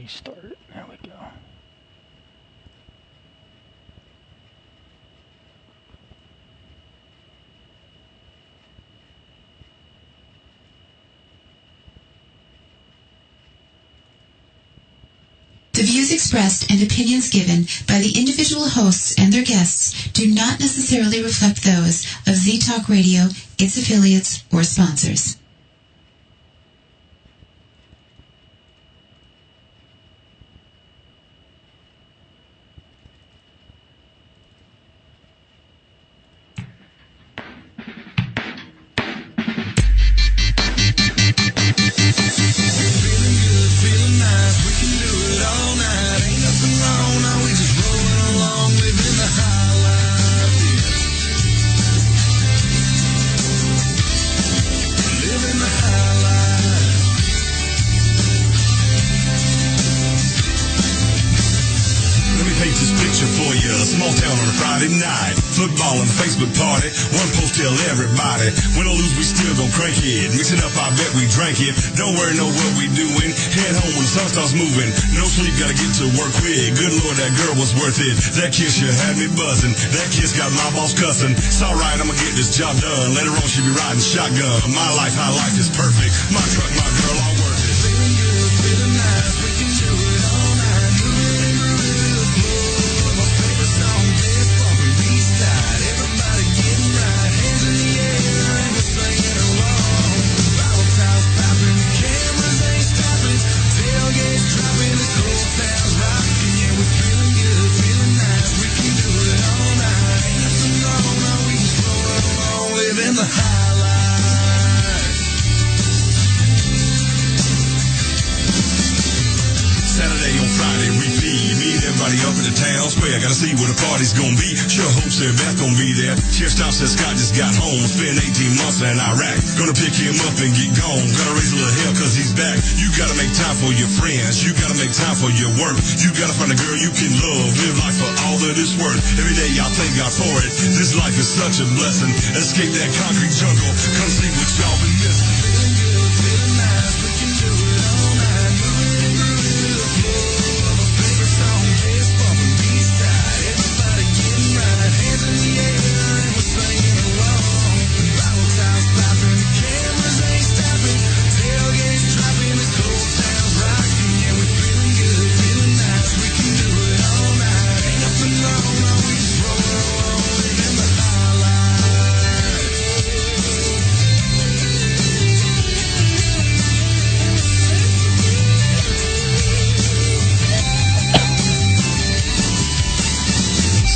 Restart it. There we go. The views expressed and opinions given by the individual hosts and their guests do not necessarily reflect those of Z-Talk Radio, its affiliates, or sponsors. Football and Facebook party, one post tell everybody. Win or lose, we still gon' crank it. Mixing up, I bet we drank it. Don't worry, know what we doing. Head home when the sun starts moving. No sleep, gotta get to work quick. Good Lord, that girl was worth it. That kiss sure had me buzzing. That kiss got my boss cussing. It's alright, I'ma get this job done. Later on, she be riding shotgun. My life, how life is perfect. My truck, my girl, all worth it. Feeling good, feeling nice. We can do it all night. Moving and grooving to the floor. My favorite song, dead bumping B-side. Everybody getting right. Hands in the air and we're singing along. Bottle tops popping, cameras ain't stopping. Tailgates dropping, this whole town's rocking. Yeah, we're feeling good, feeling nice. We can do it all night. Ain't nothing wrong, no, we just rolling along, living the high life. Saturday on Friday, repeat. Me and everybody up in the town square. Gotta see where the party's gonna be. Sure hope Sarah Beth gonna be there. Chair stop says Scott just got home. Spent 18 months in Iraq. Gonna pick him up and get gone. Gotta raise a little hell cause he's back. You gotta make time for your friends. You gotta make time for your work. You gotta find a girl you can love. Live life for all that it's worth. Every day y'all thank God for it. This life is such a blessing. Escape that concrete jungle. Come see what y'all been missing. Feeling good, feeling nice. We can do it all night. Moving and grooving to the floor. My favorite song is bumping B-side. Everybody getting right. Hands in the air and we're singing along. Bottle tops popping, cameras ain't stopping. Tailgates dropping, this whole town's rocking. Yeah, we're feeling good, feeling nice. We can do it all night. Ain't nothing wrong, no, we just rolling along, living the high life.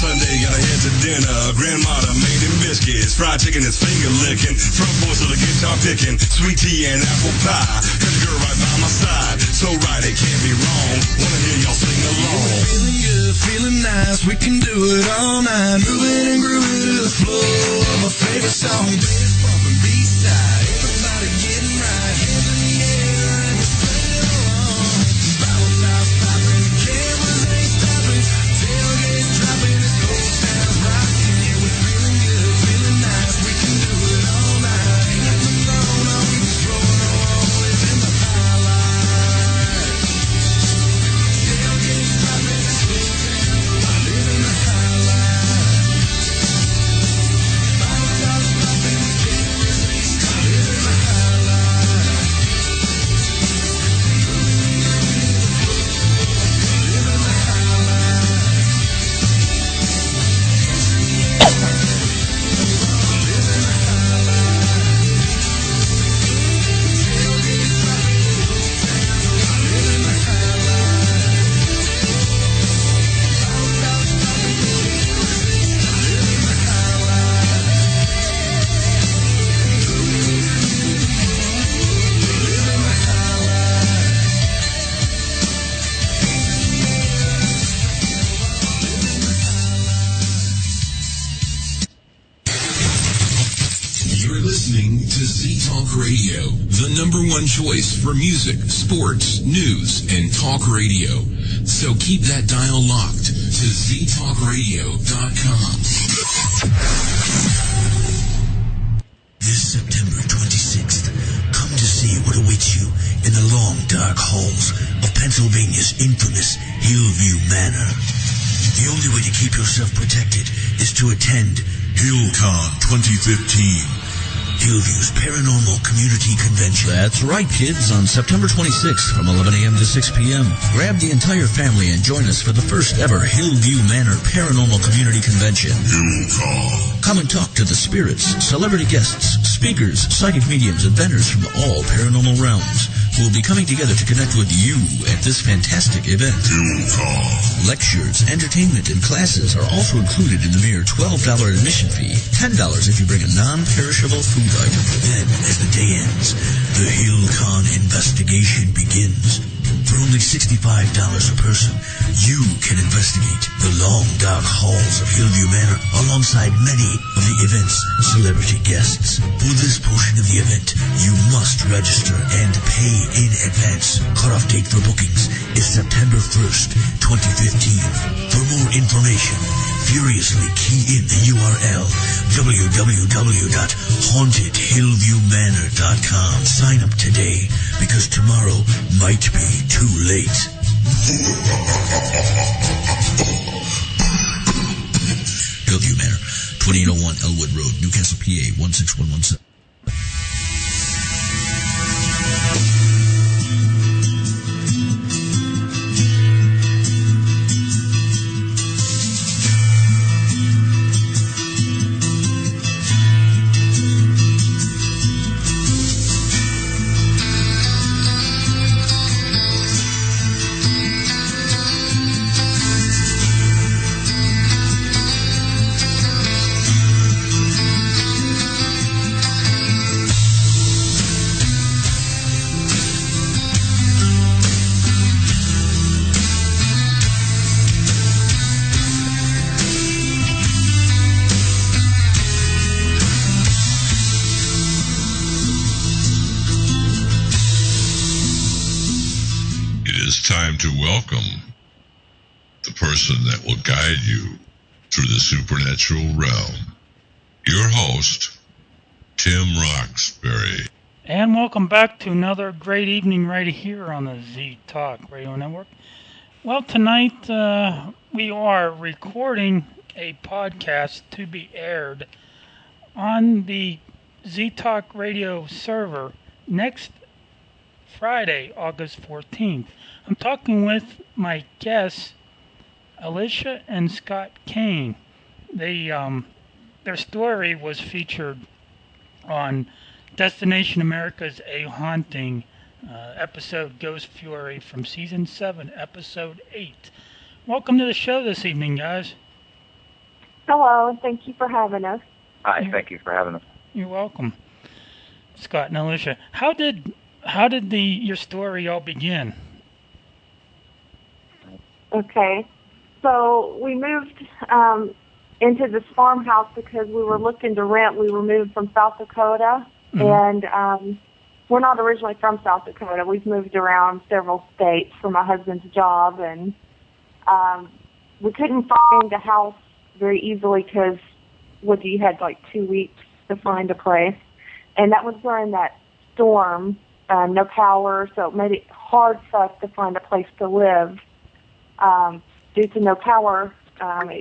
Sunday, gotta head to dinner. Grandmother made him biscuits. Fried chicken is finger licking. Front porch of the guitar picking. Sweet tea and apple pie. Got the girl right by my side. So right, it can't be wrong. Wanna hear y'all sing along. Feeling good, feeling nice. We can do it all night. Moving and grooving to the floor. My favorite song, bass bumping B-side. Everybody getting right. Hands in the air and we're singing along. Bottle tops popping, cameras ain't stopping. Tailgates dropping, this whole town's rocking. Yeah, we're feeling good, feeling nice. We can do it all night. Ain't nothing wrong, no, we just rolling along, living the high life. Tailgates dropping, this whole town's living the high life. Bottle tops popping, cameras ain't stopping, living the high life. Living the high life. You're listening to Z-Talk Radio, the number one choice for music, sports, news, and talk radio. So keep that dial locked to ztalkradio.com. This September 26th, come to see what awaits you in the long, dark halls of Pennsylvania's infamous Hillview Manor. The only way to keep yourself protected is to attend HillCon 2015. Hillview's Paranormal Community Convention. That's right, kids. On September 26th from 11 a.m. to 6 p.m. Grab the entire family and join us for the first ever Hillview Manor Paranormal Community Convention. HillCon. Come and talk to the spirits, celebrity guests, speakers, psychic mediums, and vendors from all paranormal realms who will be coming together to connect with you at this fantastic event. HillCon. Lectures, entertainment, and classes are also included in the mere $12 admission fee, $10 if you bring a non-perishable food item. Then, as the day ends, the HillCon investigation begins. For only $65 a person, you can investigate the long, dark halls of Hillview Manor alongside many of the event's celebrity guests. For this portion of the event, you must register and pay in advance. Cutoff date for bookings is September 1st, 2015. For more information, furiously key in the URL www.hauntedhillviewmanor.com. Sign up today, because tomorrow might be too late. Hillview Manor, 2801 Elwood Road, Newcastle, PA, 16117. Time to welcome the person that will guide you through the supernatural realm. Your host, Tim Roxbury. And welcome back to another great evening right here on the Z Talk Radio Network. Well, tonight we are recording a podcast to be aired on the Z Talk Radio server next Friday, August 14th. I'm talking with my guests, Alicia and Scott Cain. Their story was featured on Destination America's A Haunting episode Ghost Fury from Season 7, Episode 8. Welcome to the show this evening, guys. Hello, and thank you for having us. Hi, thank you for having us. You're welcome. Scott and Alicia, how did your story all begin? Okay, so we moved into this farmhouse because we were looking to rent. We were moved from South Dakota, and we're not originally from South Dakota. We've moved around several states for my husband's job, and we couldn't find a house very easily because you had like 2 weeks to find a place, and that was during that storm, no power, so it made it hard for us to find a place to live. Due to no power, I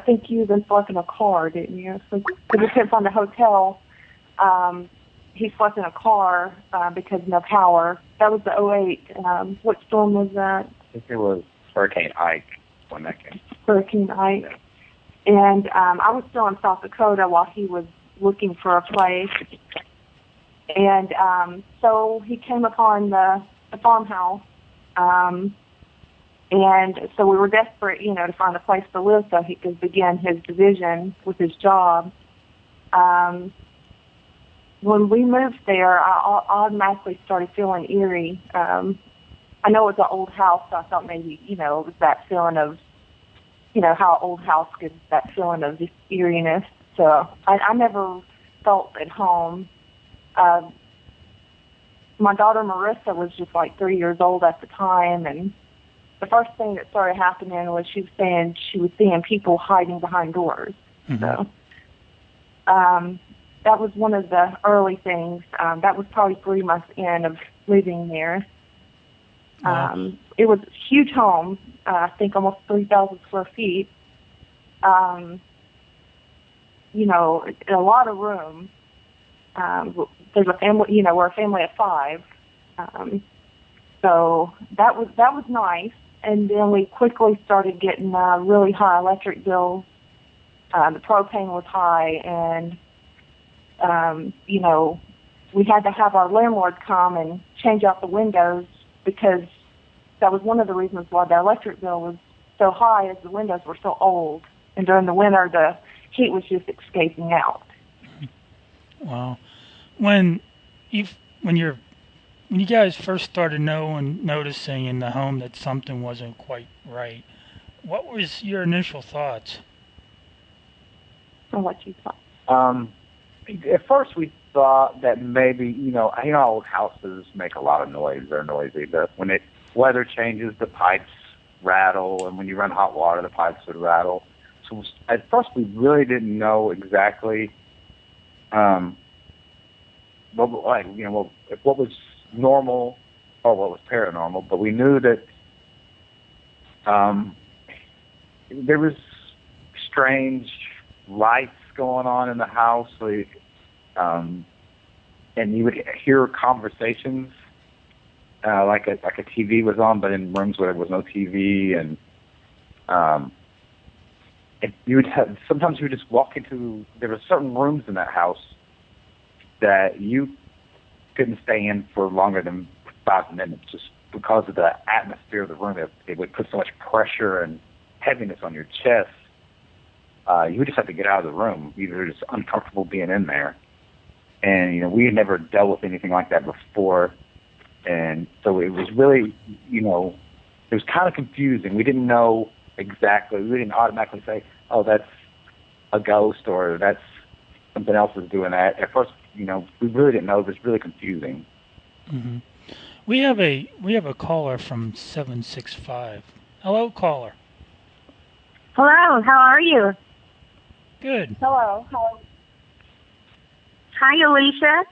think you even slept in a car, didn't you? So we couldn't find a hotel. He slept in a car because no power. That was the 08. What storm was that? I think it was Hurricane Ike when that came. Hurricane Ike. Yeah. And I was still in South Dakota while he was looking for a place. And so he came upon the farmhouse. And so we were desperate, to find a place to live so he could begin his division with his job. When we moved there, I automatically started feeling eerie. I know it's an old house, so I thought maybe, it was that feeling of, how an old house gives that feeling of just eeriness. So I never felt at home. My daughter Marissa was just like 3 years old at the time, and the first thing that started happening was she was saying she was seeing people hiding behind doors. Mm-hmm. So that was one of the early things. That was probably 3 months in of living there. It was a huge home, I think almost 3,000 square feet. You know, a lot of room. There's a family, you know, we're a family of 5. So that was nice. And then we quickly started getting really high electric bills. The propane was high, and you know, we had to have our landlord come and change out the windows, because that was one of the reasons why the electric bill was so high, is the windows were so old, and during the winter the heat was just escaping out. Wow. When you guys first started noticing in the home that something wasn't quite right, what was your initial thoughts? And what you thought? At first we thought that maybe, you know how old houses make a lot of noise. They're noisy. When weather changes, the pipes rattle, and when you run hot water, the pipes would rattle. So at first we really didn't know exactly what was normal or what was paranormal, but we knew that there was strange lights going on in the house, and you would hear conversations like a TV was on, but in rooms where there was no TV, and sometimes you would just walk into. There were certain rooms in that house that you couldn't stay in for longer than 5 minutes, just because of the atmosphere of the room. It would put so much pressure and heaviness on your chest. You would just have to get out of the room. You're just uncomfortable being in there. And, you know, we had never dealt with anything like that before. And so it was really, you know, it was kind of confusing. We didn't know exactly. We didn't automatically say, oh, that's a ghost, or that's something else is doing that. At first, you know, we really didn't know. It was really confusing. Mm-hmm. We have a caller from 765. Hello, caller. Hello, how are you? Good. Hello. Hi, Alicia.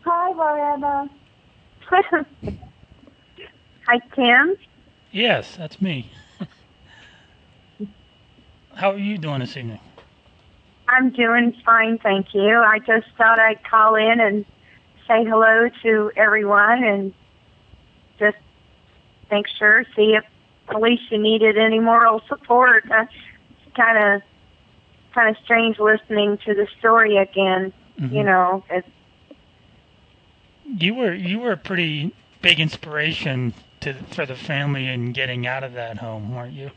Hi, Miranda. Hi, Tim. Yes, that's me. How are you doing this evening? I'm doing fine, thank you. I just thought I'd call in and say hello to everyone and just make sure, see if Alicia needed any moral support. That's kind of strange listening to the story again. Mm-hmm. You know, you were a pretty big inspiration for the family in getting out of that home, weren't you?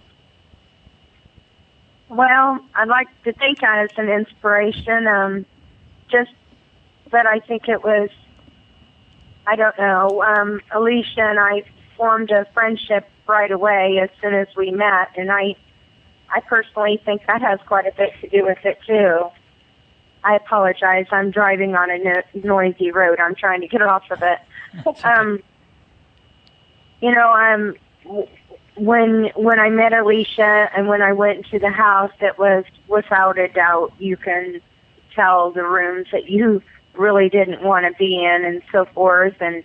Well, I'd like to think I was an inspiration. But I think it was, I don't know. Alicia and I formed a friendship right away as soon as we met, and I personally think that has quite a bit to do with it too. I apologize. I'm driving on a noisy road. I'm trying to get off of it. You know, when I met Alicia and when I went into the house, it was without a doubt. You can tell the rooms that you really didn't want to be in and so forth. And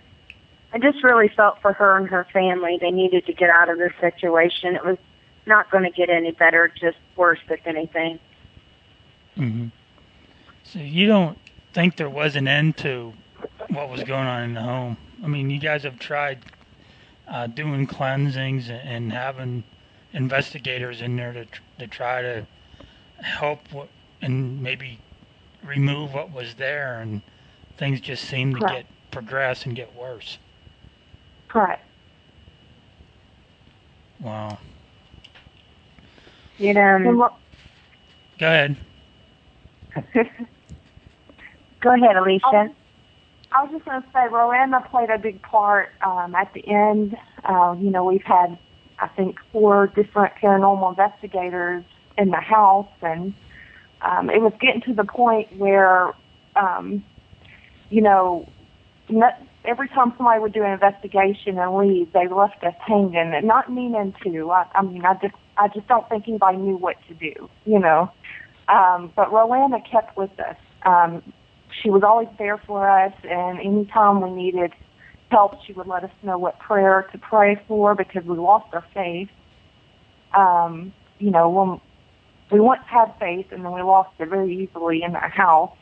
I just really felt for her and her family. They needed to get out of this situation. It was not going to get any better, just worse, if anything. Mm-hmm. So you don't think there was an end to what was going on in the home? I mean, you guys have tried doing cleansings and having investigators in there to try to help and maybe remove what was there, and things just seem to progress and get worse. Correct. Wow. You know. Go ahead. Go ahead, Alicia. I was just going to say, Rowena played a big part at the end. You know, we've had, I think, 4 different paranormal investigators in the house, and it was getting to the point where, you know, every time somebody would do an investigation and leave, they left us hanging, and not meaning to. I just don't think anybody knew what to do, you know. But Rowena kept with us. she was always there for us, and anytime we needed help, she would let us know what prayer to pray for because we lost our faith. When we once had faith and then we lost it very easily in that house.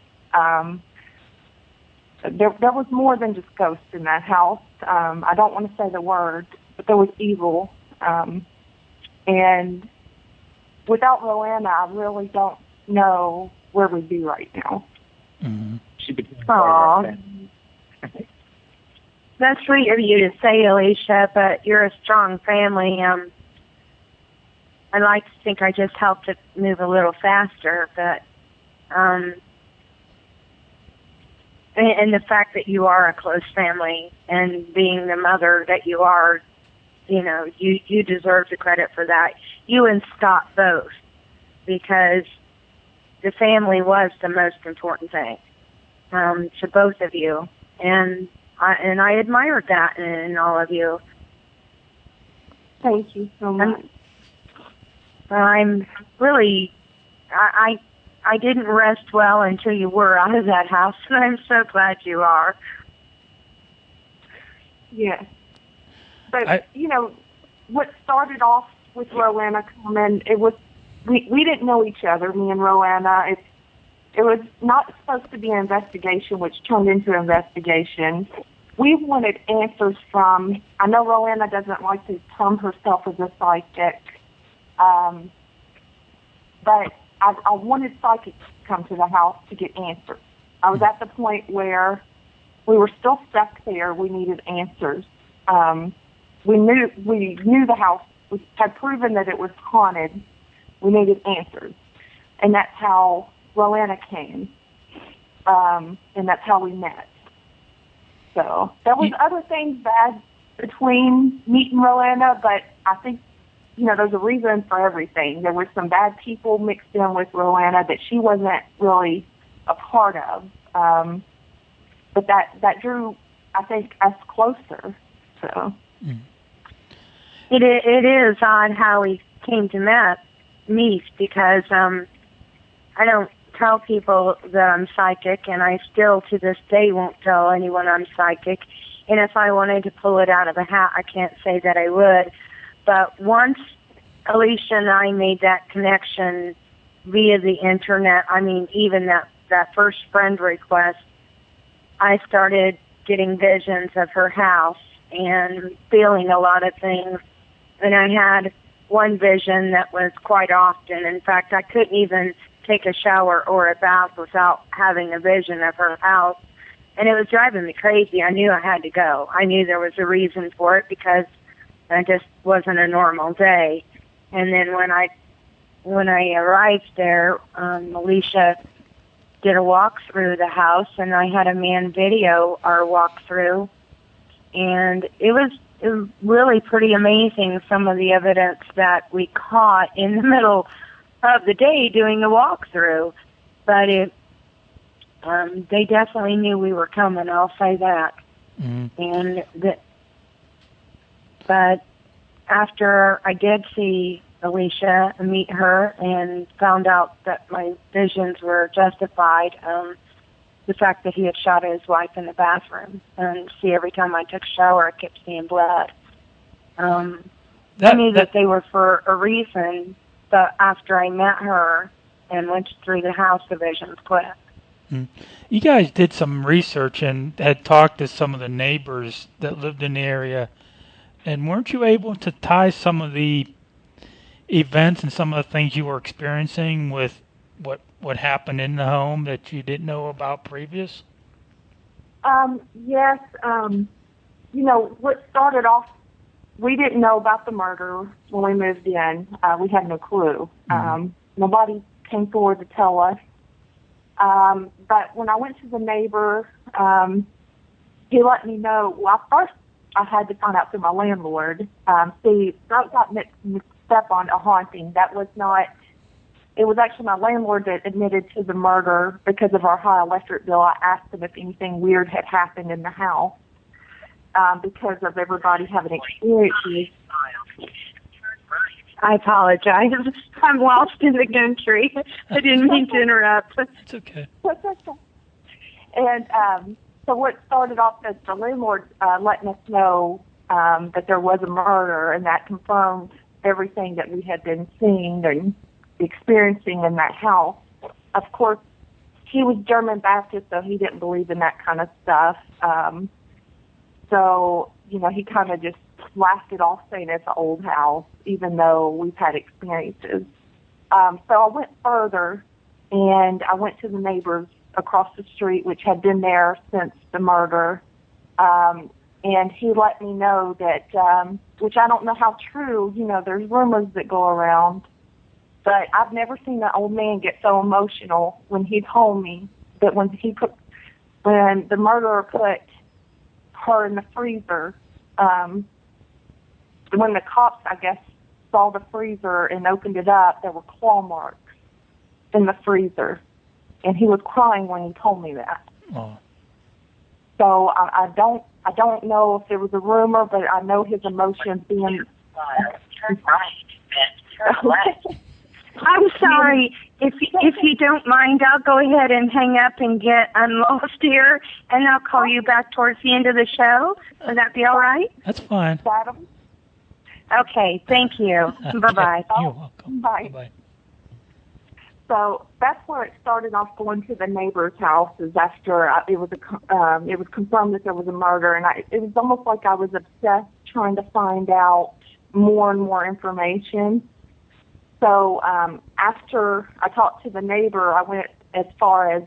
There was more than just ghosts in that house. I don't want to say the word, but there was evil. And without Roanna, I really don't know where we'd be right now. Mm-hmm. She became That's sweet of you to say, Alicia, but you're a strong family. I like to think I just helped it move a little faster, but and the fact that you are a close family and being the mother that you are, you deserve the credit for that. You and Scott both, because the family was the most important thing to both of you, and I admired that in all of you. Thank you so much. I'm really, I didn't rest well until you were out of that house, and I'm so glad you are. Yes. But, what started off with Roanna coming, it was, we didn't know each other, me and Roanna. It was not supposed to be an investigation, which turned into an investigation. We wanted answers from, I know Roanna doesn't like to term herself as a psychic, but I wanted psychics to come to the house to get answers. I was at the point where we were still stuck there. We needed answers. We knew the house. We had proven that it was haunted. We needed answers. And that's how Roanna came. And that's how we met. So there was other things bad between meeting Roanna, but I think, there's a reason for everything. There were some bad people mixed in with Roanna that she wasn't really a part of. But that drew, I think, us closer. So it is odd how we came to meet because I don't tell people that I'm psychic, and I still to this day won't tell anyone I'm psychic. And if I wanted to pull it out of a hat, I can't say that I would. But once Alicia and I made that connection via the internet, even that first friend request, I started getting visions of her house and feeling a lot of things. And I had one vision that was quite often. In fact, I couldn't even take a shower or a bath without having a vision of her house. And it was driving me crazy. I knew I had to go. I knew there was a reason for it because it just wasn't a normal day. And then when I arrived there, Alicia did a walk through the house, and I had a man video our walk through. And it was really pretty amazing, some of the evidence that we caught in the middle of the day doing the walkthrough. But they definitely knew we were coming, I'll say that. Mm-hmm. But after I did see Alicia and meet her and found out that my visions were justified, the fact that he had shot his wife in the bathroom, and see every time I took a shower I kept seeing blood. I knew that they were for a reason, but after I met her and went through the house, the visions quit. You guys did some research and had talked to some of the neighbors that lived in the area, and weren't you able to tie some of the events and some of the things you were experiencing with what happened in the home that you didn't know about previous? Yes. What started off, we didn't know about the murder when we moved in. We had no clue. Nobody came forward to tell us. But when I went to the neighbor, he let me know. Well, first I had to find out through my landlord. See, that got mixed up on a haunting. That was not. It was actually my landlord that admitted to the murder because of our high electric bill. I asked him if anything weird had happened in the house because of everybody having experiences. I apologize. I'm lost in the country. I didn't mean to interrupt. It's okay. And so what started off as the landlord letting us know that there was a murder, and that confirmed everything that we had been seeing and experiencing in that house. Of course, he was German Baptist, so he didn't believe in that kind of stuff. So, he kind of just laughed it off, saying it's an old house, even though we've had experiences. So I went further, and I went to the neighbors across the street, which had been there since the murder. And he let me know that, which I don't know how true, there's rumors that go around, but I've never seen an old man get so emotional when he told me that when the murderer put her in the freezer, when the cops, I guess, saw the freezer and opened it up, there were claw marks in the freezer. And he was crying when he told me that. Oh. So I don't know if there was a rumor, but I know his emotions being... Turn right. Turn left. I'm sorry. If you don't mind, I'll go ahead and hang up and I'm lost here, and I'll call you back towards the end of the show. Would that be all right? That's fine. Okay, thank you. Bye-bye. You're welcome. Bye. Bye-bye. So that's where it started off, going to the neighbor's house, is after it was confirmed that there was a murder, and it was almost like I was obsessed trying to find out more and more information. So after I talked to the neighbor, I went as far as,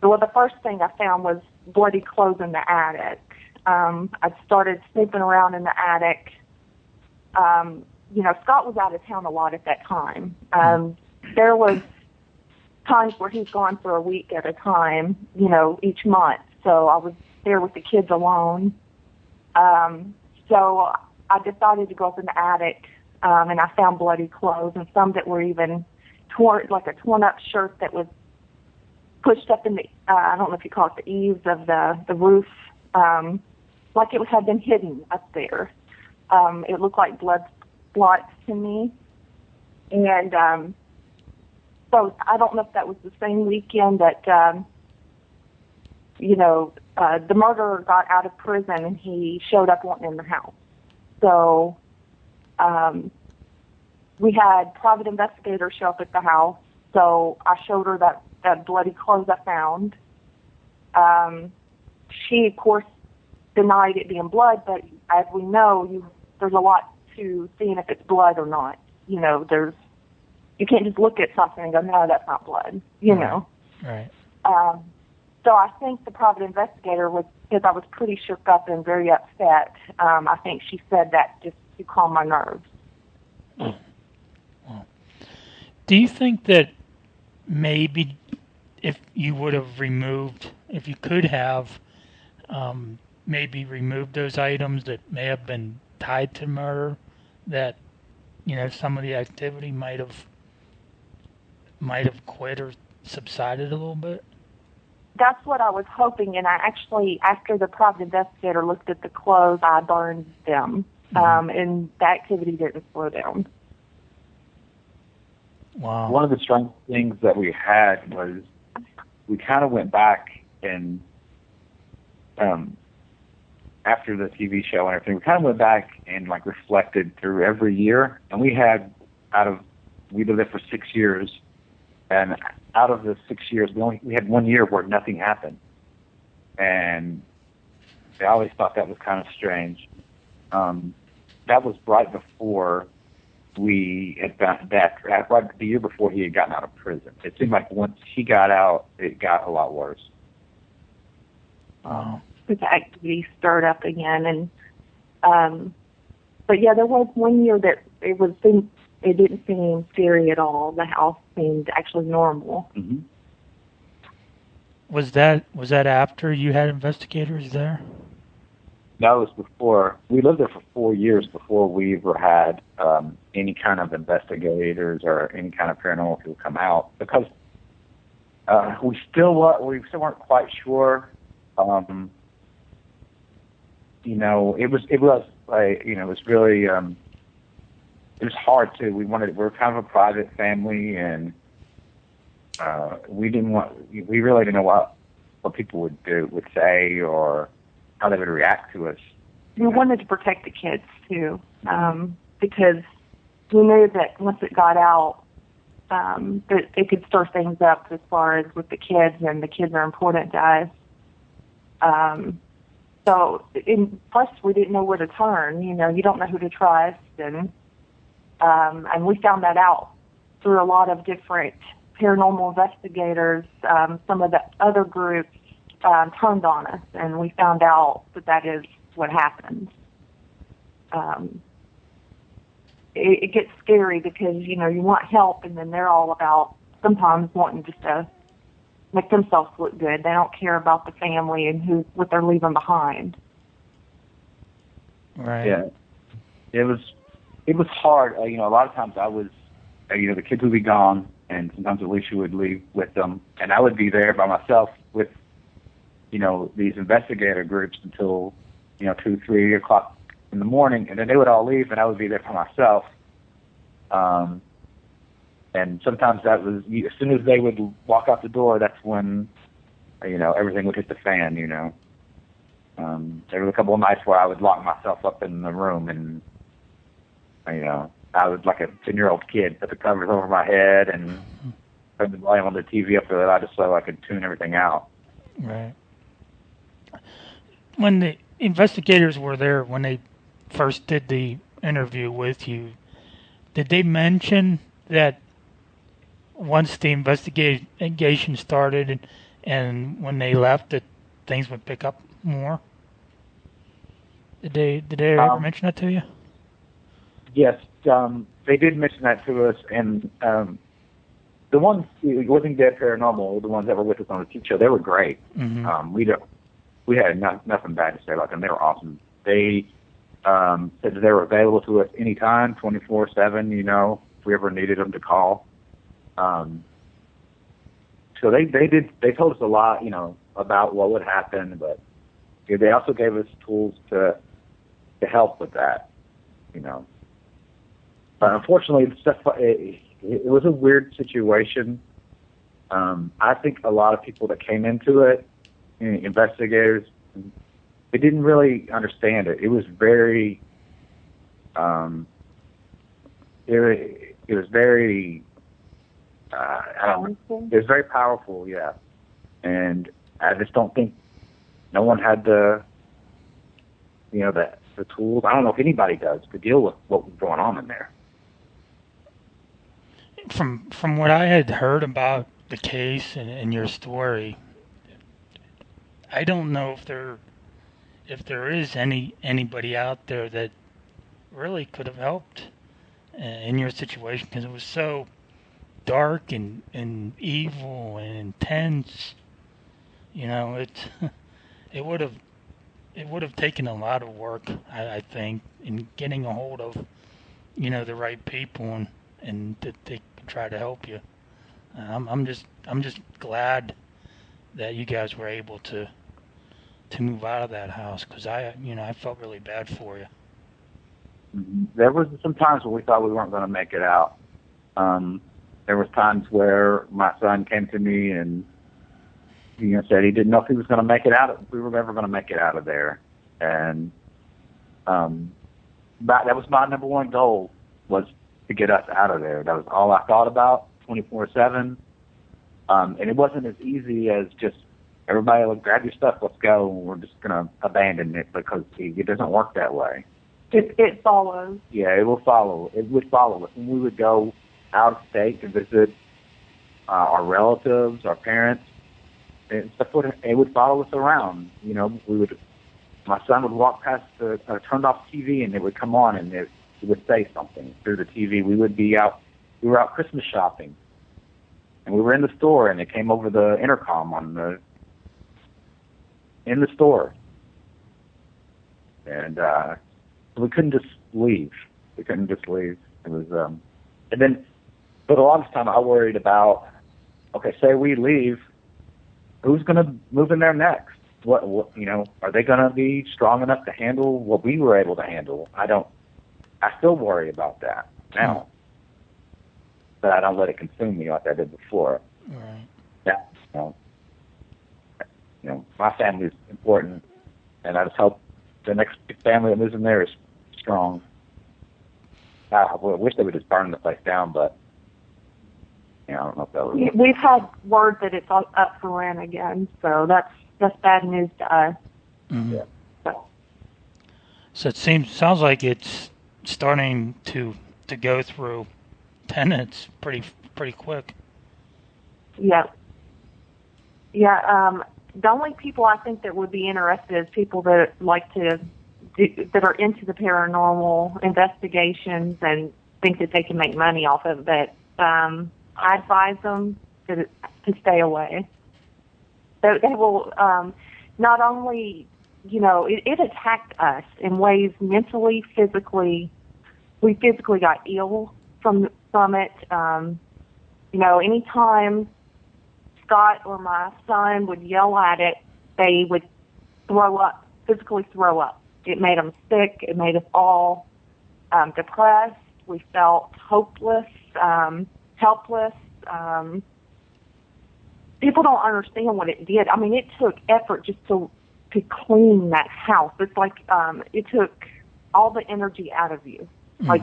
the first thing I found was bloody clothes in the attic. I started snooping around in the attic. Scott was out of town a lot at that time. There was times where he's gone for a week at a time, each month. So I was there with the kids alone. So I decided to go up in the attic, and I found bloody clothes, and some that were even torn, like a torn-up shirt that was pushed up in the, I don't know if you call it the eaves of the roof, like it had been hidden up there. It looked like blood spots to me. And so I don't know if that was the same weekend that, the murderer got out of prison and he showed up wanting in the house. So we had private investigators show up at the house. So I showed her that bloody clothes I found. She, of course, denied it being blood, but as we know, there's a lot to seeing if it's blood or not. You can't just look at something and go, no, that's not blood, know. Right. So I think the private investigator was, because I was pretty shook up and very upset, I think she said that just to calm my nerves. Well, do you think that maybe if you could have maybe removed those items that may have been tied to murder, that some of the activity might have quit or subsided a little bit? That's what I was hoping, and I actually, after the private investigator looked at the clothes, I burned them, and the activity didn't slow down. Wow. One of the strange things that we had was we kind of went back and after the TV show and everything, we kind of went back and reflected through every year, and we lived there for 6 years, and out of the 6 years, we had 1 year where nothing happened, and I always thought that was kind of strange. That was right before we had gotten that, right the year before he had gotten out of prison. It seemed like once he got out, it got a lot worse. The activity stirred up again, and but yeah, there was 1 year that it didn't seem scary at all. The house seemed actually normal. Mm-hmm. Was that after you had investigators there? That was before. We lived there for 4 years before we ever had any kind of investigators or any kind of paranormal people come out, because we still weren't quite sure. It was really, it was hard too. We're kind of a private family, and we really didn't know what people would say or how they would react to us. We wanted to protect the kids too, because we knew that once it got out, that it could stir things up as far as with the kids, and the kids are important to us. Plus we didn't know where to turn. You don't know who to trust, and we found that out through a lot of different paranormal investigators. Some of the other groups turned on us, and we found out that is what happens. It gets scary because, you want help, and then they're all about sometimes wanting just to make themselves look good. They don't care about the family and what they're leaving behind. Right. Yeah. It was hard. A lot of times I was, the kids would be gone, and sometimes Alicia would leave with them, and I would be there by myself with, these investigator groups until, 2, 3 o'clock in the morning, and then they would all leave, and I would be there for myself. And sometimes that was, as soon as they would walk out the door, that's when, everything would hit the fan, There were a couple of nights where I would lock myself up in the room, and, I was like a 10-year-old kid, put the covers over my head and turn the volume on the TV up really loud just so I could tune everything out. Right. When the investigators were there, when they first did the interview with you, did they mention that once the investigation started and when they left that things would pick up more? Did they ever mention that to you? Yes, they did mention that to us, and the ones, Living Dead Paranormal, the ones that were with us on the TV show, they were great. Mm-hmm. We had nothing bad to say about them. They were awesome. They said that they were available to us anytime, 24/7. If we ever needed them to call. So they told us a lot, about what would happen, but they also gave us tools to help with that, But unfortunately, it was a weird situation. I think a lot of people that came into it, investigators, they didn't really understand it. It was very, it was very, it was very powerful, yeah. And I just don't think no one had the tools. I don't know if anybody does to deal with what was going on in there. From what I had heard about the case and your story, I don't know if there is anybody out there that really could have helped in your situation, because it was so dark and evil and intense. It would have taken a lot of work, I think, in getting a hold of the right people and that they could try to help you. I'm just glad that you guys were able to move out of that house, because I felt really bad for you. There was some times where we thought we weren't going to make it out. There was times where my son came to me and said he didn't know if he was going to make it out. If we were ever going to make it out of there, and that was my number one goal, was to get us out of there. That was all I thought about, 24/7. And it wasn't as easy as just everybody, grab your stuff, let's go, and we're just going to abandon it, because it doesn't work that way. It follows. Yeah, it will follow. It would follow us. When we would go out of state to visit our relatives, our parents, and stuff, it would follow us around. My son would walk past the turned off TV, and it would come on, and it would say something through the TV. We were out Christmas shopping, and we were in the store, and it came over the intercom in the store, and we couldn't just leave. It was, and then, but a lot of the time I worried about, okay, say we leave, who's going to move in there next? What are they going to be strong enough to handle what we were able to handle? I still worry about that now, but I don't let it consume me like I did before. Right. Yeah. My family is important, and I just hope the next family that moves in there is strong. I wish they would just burn the place down, but I don't know if that would. We've had word that it's up for rent again, so that's bad news to us. Mm-hmm. Yeah. So it sounds like it's starting to go through tenants pretty quick. Yeah. Yeah. The only people I think that would be interested is people that like that are into the paranormal investigations and think that they can make money off of it. I advise them to stay away. They will not only, it attacked us in ways mentally, physically. We physically got ill from it. Anytime Scott or my son would yell at it, they would physically throw up. It made them sick. It made us all depressed. We felt hopeless, helpless. People don't understand what it did. I mean, it took effort just to clean that house. It's like it took all the energy out of you. Mm-hmm. Like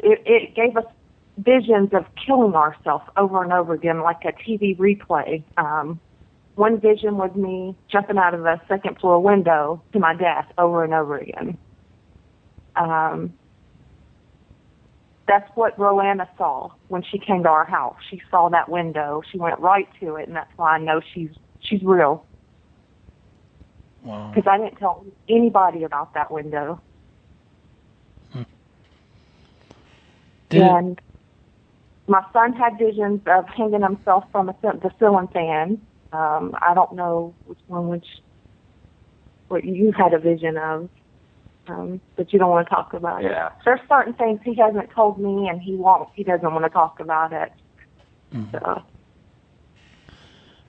it gave us visions of killing ourselves over and over again, like a TV replay. One vision was me jumping out of a second floor window to my death over and over again. That's what Roanna saw when she came to our house. She saw that window. She went right to it, and that's why I know she's real. Wow. Because I didn't tell anybody about that window. And my son had visions of hanging himself from the ceiling fan. I don't know what you had a vision of, but you don't want to talk about it. There's certain things he hasn't told me, and he doesn't want to talk about it. Mm-hmm. So.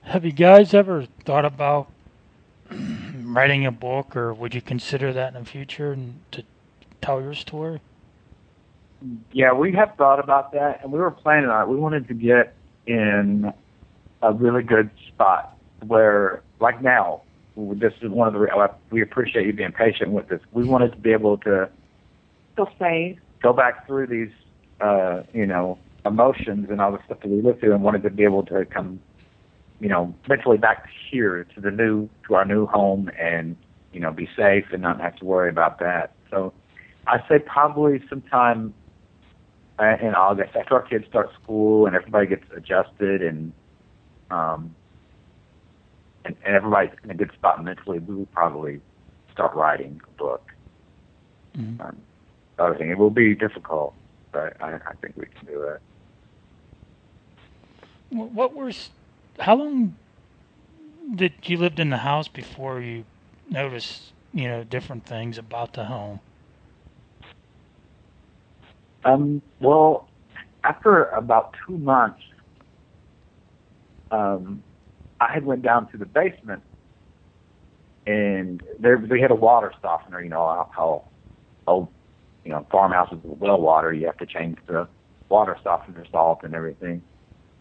Have you guys ever thought about writing a book, or would you consider that in the future and to tell your story? Yeah, we have thought about that, and we were planning on it. We wanted to get in a really good spot where, like now, this is one of the. We appreciate you being patient with us. We wanted to be able to go back through these, emotions and all the stuff that we lived through, and wanted to be able to come, eventually back here to our new home, and be safe and not have to worry about that. So, I say probably sometime in August, after our kids start school and everybody gets adjusted and everybody's in a good spot mentally, we will probably start writing a book. Mm-hmm. Other thing, it will be difficult, but I think we can do it. How long did you lived in the house before you noticed, different things about the home? Well, after about 2 months, I had went down to the basement, and they had a water softener. How old, farmhouses with well water, you have to change the water softener salt and everything.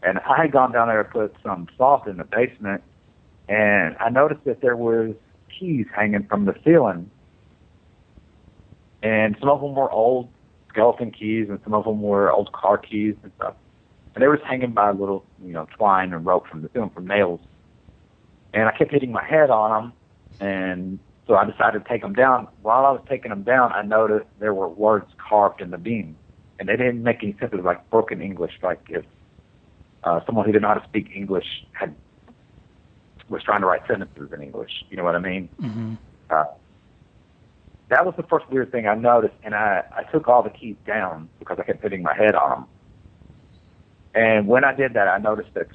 And I had gone down there to put some salt in the basement, and I noticed that there was keys hanging from the ceiling, and some of them were old skeleton keys, and some of them were old car keys and stuff. And they were just hanging by a little, twine and rope from the ceiling, from nails. And I kept hitting my head on them, and so I decided to take them down. While I was taking them down, I noticed there were words carved in the beam, and they didn't make any sense. It was like broken English, like if someone who did not know how to speak English was trying to write sentences in English. You know what I mean? Mm-hmm. That was the first weird thing I noticed, and I took all the keys down because I kept hitting my head on them. And when I did that, I noticed that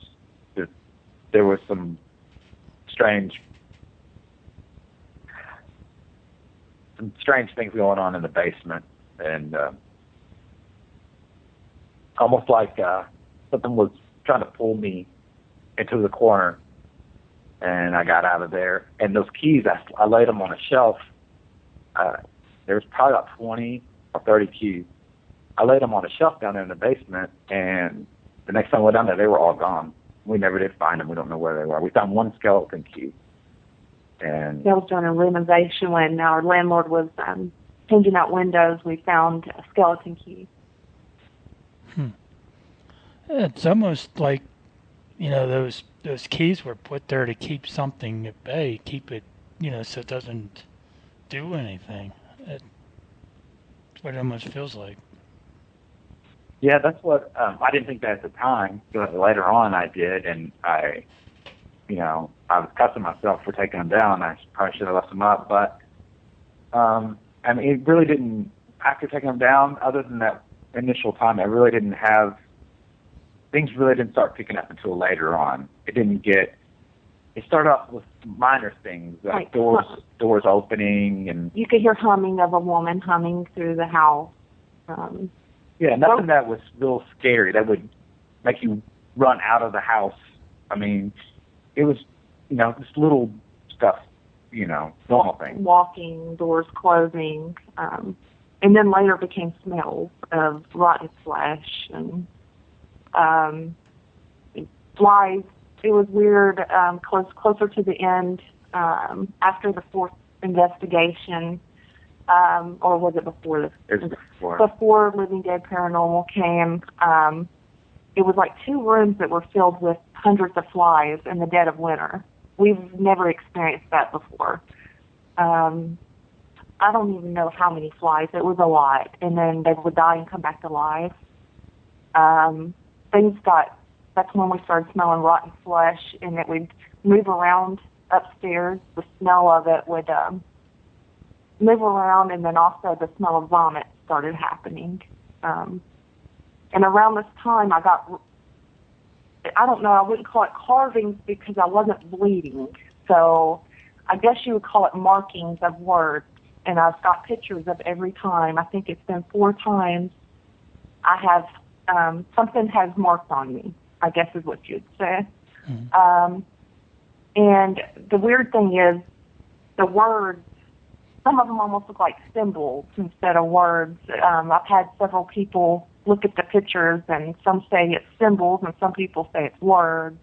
there was some strange things going on in the basement, and almost like something was trying to pull me into the corner, and I got out of there. And those keys, I laid them on a shelf. There was probably about 20 or 30 keys. I laid them on a shelf down there in the basement, and the next time we went down there, they were all gone. We never did find them. We don't know where they were. We found one skeleton key. And that was during a renovation when our landlord was changing out windows. We found a skeleton key. It's almost like, those keys were put there to keep something at bay, keep it, so it doesn't do anything. That's what it almost feels like. Yeah, that's what I didn't think that at the time, but later on I did, and I was cussing myself for taking them down. I probably should have left them up, but it really didn't. After taking them down, other than that initial time, things really didn't start picking up until later on. It started off with minor things, like doors opening, and you could hear humming of a woman humming through the house. Nothing that was real scary that would make you run out of the house. It was, just little stuff, normal things. Walking, doors closing, and then later became smells of rotten flesh and flies. It was weird. Closer to the end, after the fourth investigation, or was it before this? It was before. Before Living Dead Paranormal came, it was like 2 rooms that were filled with hundreds of flies in the dead of winter. We've never experienced that before. I don't even know how many flies. It was a lot. And then they would die and come back to life. That's when we started smelling rotten flesh, and it would move around upstairs. The smell of it would move around, and then also the smell of vomit started happening. And around this time, I don't know, I wouldn't call it carvings because I wasn't bleeding. So I guess you would call it markings of words. And I've got pictures of every time. I think it's been 4 times I have, something has marked on me, I guess is what you'd say. Mm-hmm. And the weird thing is, the words, some of them almost look like symbols instead of words. I've had several people look at the pictures, and some say it's symbols, and some people say it's words.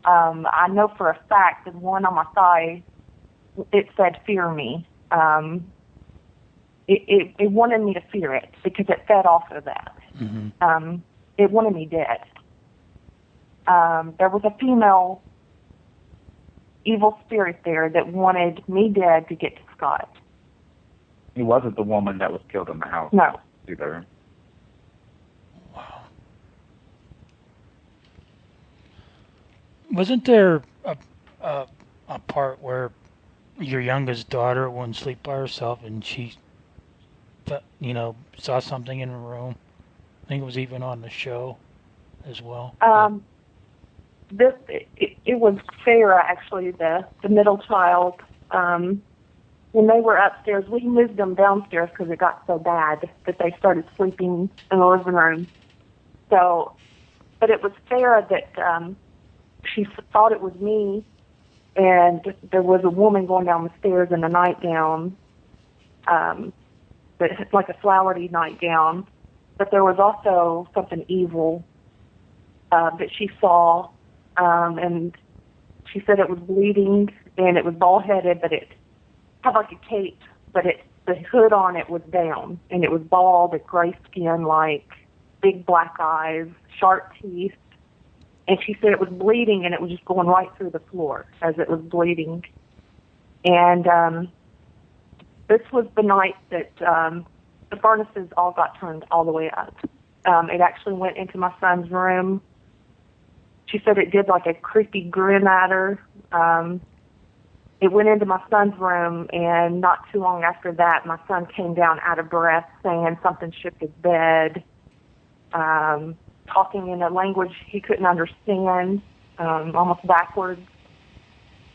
I know for a fact that one on my thigh, it said, "Fear me." It wanted me to fear it because it fed off of that. Mm-hmm. It wanted me dead. There was a female evil spirit there that wanted me dead to get to Scott. He wasn't the woman that was killed in the house. No. Either. Wow. Wasn't there a part where your youngest daughter wouldn't sleep by herself and she, saw something in her room? I think it was even on the show as well. It was Sarah, actually, the middle child. When they were upstairs, we moved them downstairs because it got so bad that they started sleeping in the living room. So, but it was Sarah that she thought it was me, and there was a woman going down the stairs in a nightgown, but like a flowery nightgown. But there was also something evil that she saw, and she said it was bleeding, and it was bald-headed, but it had like a cape, but the hood on it was down, and it was bald, with gray skin, like big black eyes, sharp teeth, and she said it was bleeding, and it was just going right through the floor as it was bleeding. And this was the night that the furnaces all got turned all the way up. It actually went into my son's room. She said it did like a creepy grin at her. It went into my son's room, and not too long after that, my son came down out of breath saying something shook his bed, talking in a language he couldn't understand, almost backwards.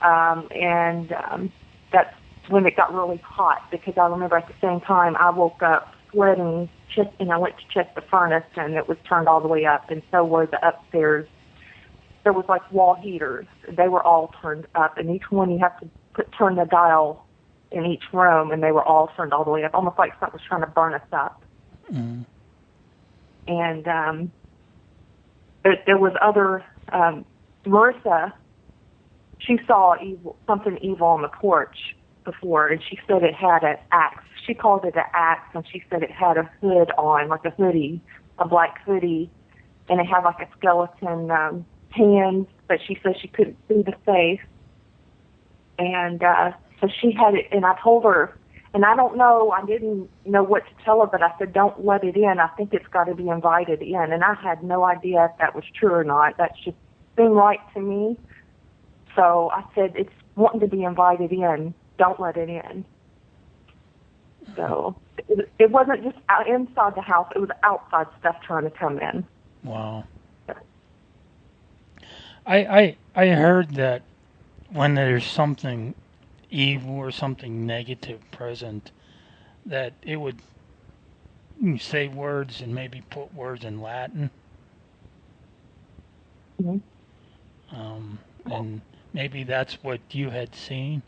And that's when it got really hot, because I remember at the same time I woke up sweating, and I went to check the furnace, and it was turned all the way up, and so were the upstairs. There was like wall heaters. They were all turned up, and each one you have to turn the dial in each room, and they were all turned all the way up, almost like something was trying to burn us up. Mm. And there was other, Marissa, she saw something evil on the porch before, and she said it had an axe. She called it an axe, and she said it had a hood on, like a hoodie, a black hoodie, and it had like a skeleton hands, but she said she couldn't see the face. And so she had it, and I told her, and I don't know, I didn't know what to tell her, but I said, don't let it in. I think it's got to be invited in. And I had no idea if that was true or not. That just seemed right to me. So I said, it's wanting to be invited in. Don't let it in. So it wasn't just inside the house. It was outside stuff trying to come in. Wow. I heard that when there's something evil or something negative present, that it would say words and maybe put words in Latin. Mm-hmm. And maybe that's what you had seen.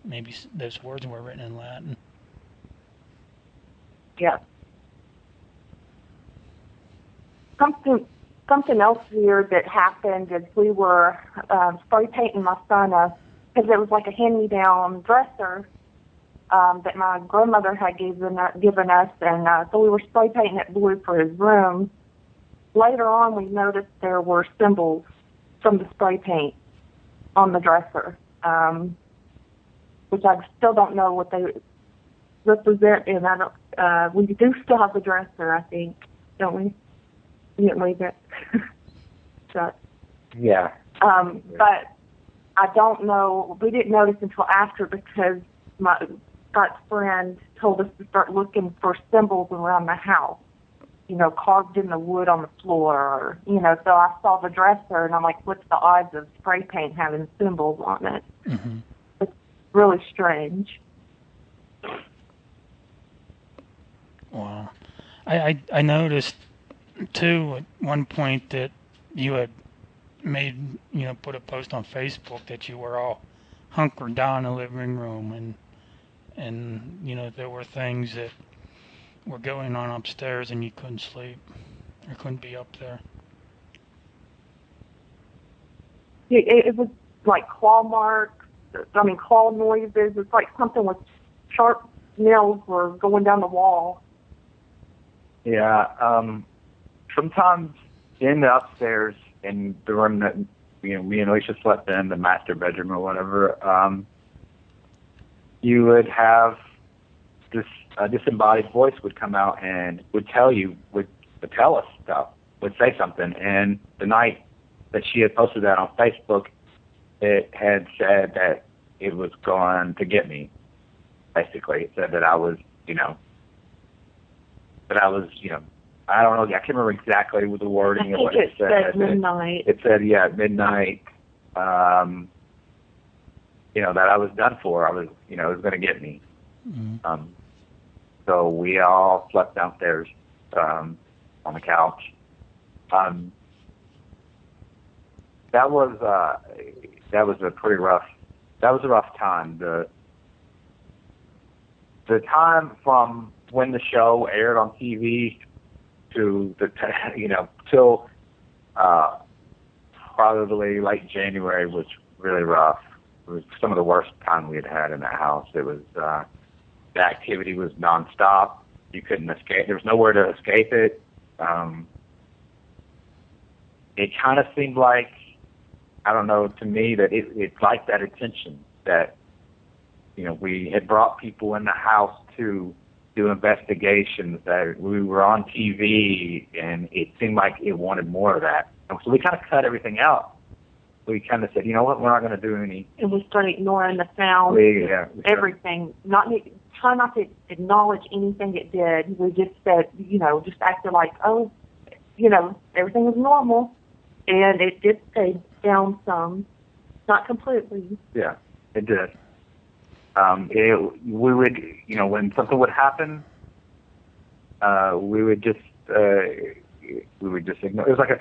Maybe those words were written in Latin. Yeah. Something else weird that happened is we were spray painting my son because it was like a hand-me-down dresser that my grandmother had given us, and so we were spray painting it blue for his room. Later on, we noticed there were symbols from the spray paint on the dresser, which I still don't know what they represent, and I don't. We do still have the dresser, I think, don't we? You didn't leave it. Shut. Yeah. But I don't know. We didn't notice until after because my Scott's friend told us to start looking for symbols around the house, carved in the wood on the floor, or, so I saw the dresser and I'm like, what's the odds of spray paint having symbols on it? Mm-hmm. It's really strange. Wow. I noticed too at one point that you had made, put a post on Facebook that you were all hunkered down in the living room, and there were things that were going on upstairs and you couldn't sleep or couldn't be up there. It was like claw marks, claw noises. It's like something with sharp nails were going down the wall. Yeah, sometimes in the upstairs, in the room that me and Alicia slept in, the master bedroom or whatever, you would have this disembodied voice would come out and would tell us stuff, would say something. And the night that she had posted that on Facebook, it had said that it was going to get me. Basically, it said that I was, I don't know, I can't remember exactly with the wording of what it said. It said midnight. It said, midnight, that I was done for. I was, it was going to get me. Mm-hmm. So we all slept downstairs on the couch. That was a pretty rough. That was a rough time. The time from when the show aired on TV to till probably late January was really rough. It was some of the worst time we had in that house. It was the activity was nonstop. You couldn't escape. There was nowhere to escape it. It kind of seemed like, I don't know, to me that it's like that attention that we had brought people in the house to do investigations, that we were on TV, and it seemed like it wanted more of that. And so we kind of cut everything out. We kind of said, you know what, we're not going to do any. And we started ignoring the sound, everything. Try not to acknowledge anything it did. We just said, just acted like, everything was normal. And it did stay down some, not completely. Yeah, it did. We would, when something would happen, we would just ignore. It was like a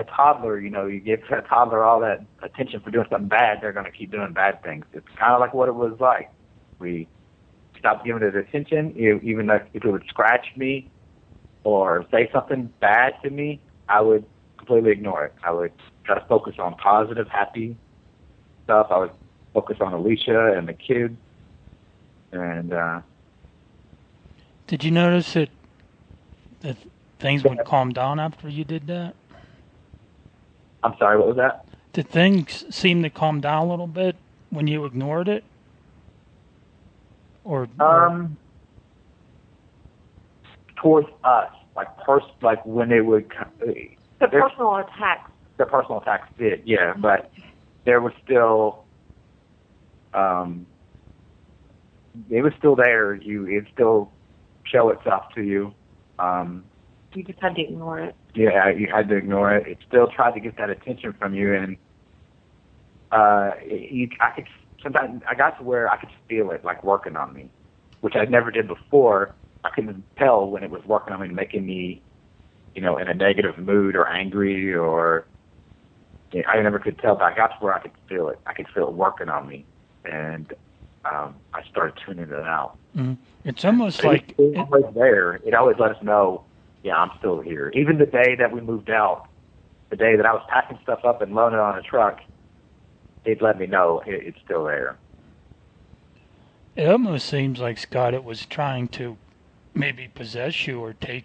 toddler. You give a toddler all that attention for doing something bad, they're going to keep doing bad things. It's kind of like what it was like. We stopped giving it attention. Even if it would scratch me or say something bad to me, I would completely ignore it. I would try to focus on positive, happy stuff. I would focus on Alicia and the kids. And did you notice that things would calm down after you did that? I'm sorry, what was that? Did things seem to calm down a little bit when you ignored it? Or towards us, like when they would the personal attacks. The personal attacks did, yeah, but there was still it was still there. It still show itself to you. You just had to ignore it. Yeah, you had to ignore it. It still tried to get that attention from you, and I could sometimes I got to where I could feel it like working on me, which I never did before. I couldn't tell when it was working on me, making me, in a negative mood or angry, or I never could tell. But I got to where I could feel it. I could feel it working on me, and I started tuning it out. Mm-hmm. It's almost like it was always there. It always let us know, yeah, I'm still here. Even the day that we moved out, the day that I was packing stuff up and loading it on a truck, it let me know it's still there. It almost seems like, Scott, it was trying to maybe possess you or take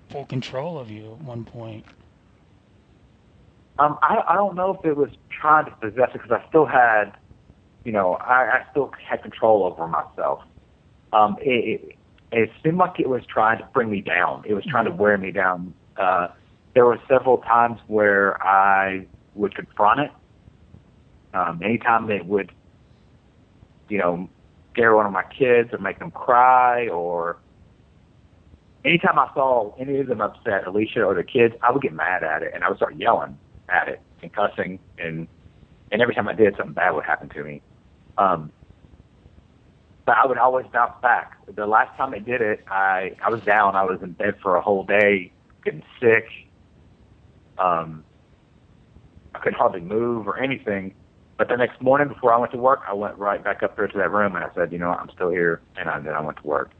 full control of you at one point. I don't know if it was trying to possess it, because I still had, I still had control over myself. It seemed like it was trying to bring me down. It was trying to wear me down. There were several times where I would confront it. Anytime they would, scare one of my kids or make them cry, or anytime I saw any of them upset, Alicia or the kids, I would get mad at it, and I would start yelling at it and cussing, and every time I did, something bad would happen to me. But I would always bounce back. The last time I did it, I was down. I was in bed for a whole day, getting sick. I couldn't hardly move or anything. But the next morning before I went to work, I went right back up there to that room, and I said, I'm still here, and then I went to work.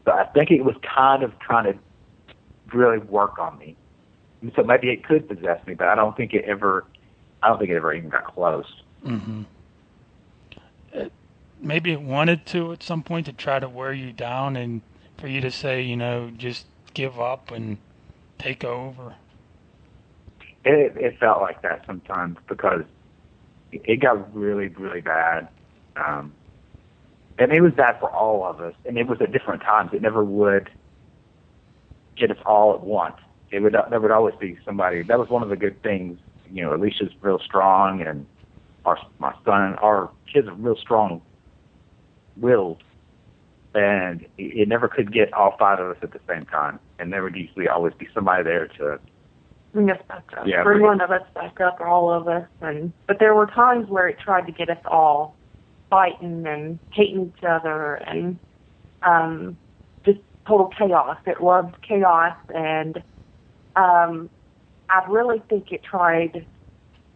But I think it was kind of trying to really work on me. And so maybe it could possess me, but I don't think it ever even got close. Mm-hmm. Maybe it wanted to at some point to try to wear you down and for you to say, just give up and take over. It felt like that sometimes, because it got really, really bad. And it was bad for all of us, and it was at different times. It never would get us all at once. There would always be somebody. That was one of the good things. Alicia's real strong, and my son, our kids are real strong-willed, and it never could get all five of us at the same time. And there would usually always be somebody there to bring us back up. Yeah, bring one of us back up, or all of us. But there were times where it tried to get us all fighting and hating each other, and just total chaos. It loved chaos, and I really think it tried.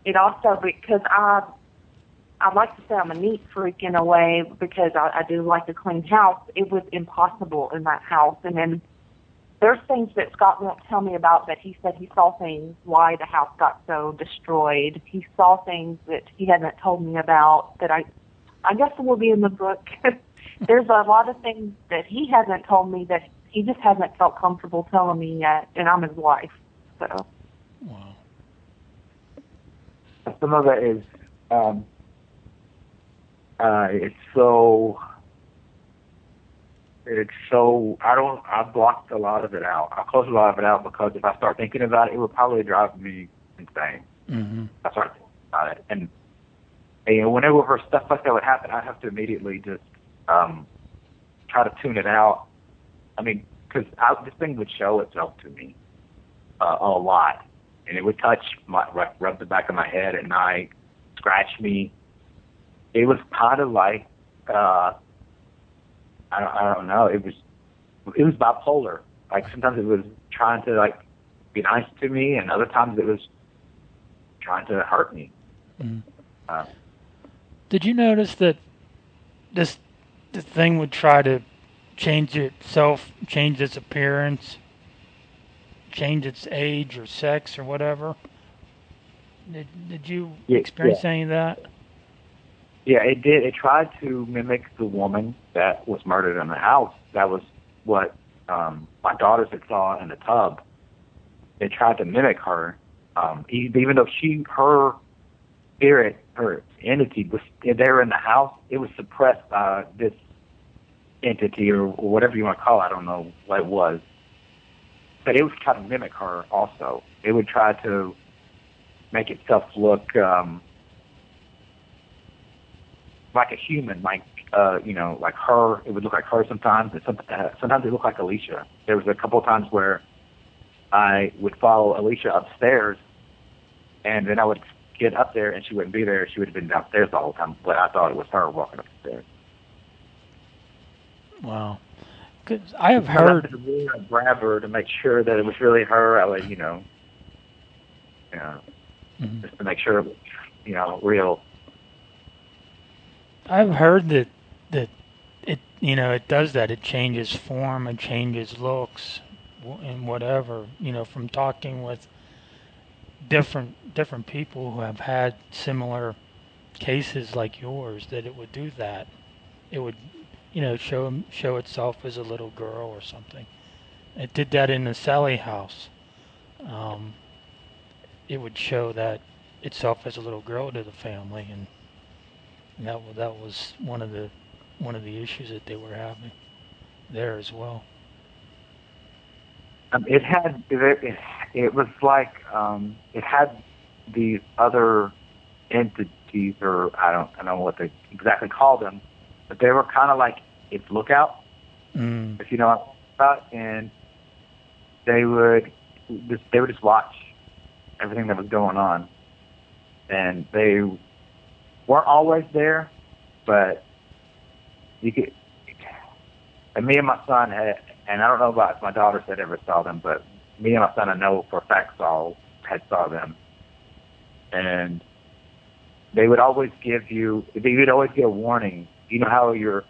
It also, because I'd like to say I'm a neat freak in a way, because I do like a clean house. It was impossible in that house, and then there's things that Scott won't tell me about, that he said he saw things why the house got so destroyed. He saw things that he hasn't told me about that I guess will be in the book. There's a lot of things that he hasn't told me that he just hasn't felt comfortable telling me yet, and I'm his wife. So. Wow. Some of it is, I blocked a lot of it out. I closed a lot of it out, because if I start thinking about it would probably drive me insane. Mm-hmm. I start thinking about it. And whenever stuff like that would happen, I'd have to immediately just try to tune it out. I mean, because this thing would show itself to me a lot. And it would rub the back of my head at night, scratch me. It was kind of like, I don't know. It was bipolar. Like, sometimes it was trying to be nice to me, and other times it was trying to hurt me. Mm-hmm. Did you notice that this thing would try to change itself, change its appearance, change its age or sex or whatever? Did you experience any of that? Yeah, it did. It tried to mimic the woman that was murdered in the house. That was what my daughters had saw in the tub. It tried to mimic her, even though her spirit, her entity was there in the house. It was suppressed by this entity or whatever you want to call it. I don't know what it was, but it was trying to mimic her also. It would try to make itself look like a human, like like her. It would look like her sometimes, and sometimes it looked like Alicia. There was a couple of times where I would follow Alicia upstairs, and then I would get up there, and she wouldn't be there. She would have been downstairs the whole time, but I thought it was her walking upstairs. Wow. 'Cause I have heard. I'd grab her to make sure that it was really her. I would, just to make sure it was, real. I've heard that it it does that. It changes form, it changes looks, and whatever. From talking with different people who have had similar cases like yours, that it would do that. It would, show itself as a little girl or something. It did that in the Sally house. It would show that itself as a little girl to the family, and that was one of the issues that they were having there as well. It was like it had these other entities, or I don't know what they exactly call them, but they were kind of like its lookout, if you know what I'm talking about, and they would just watch everything that was going on, and they weren't always there, but you could. And me and my son had, and I don't know about my daughters that ever saw them, but me and my son, I know for a fact, saw them, and they would always give you a warning. You know how you're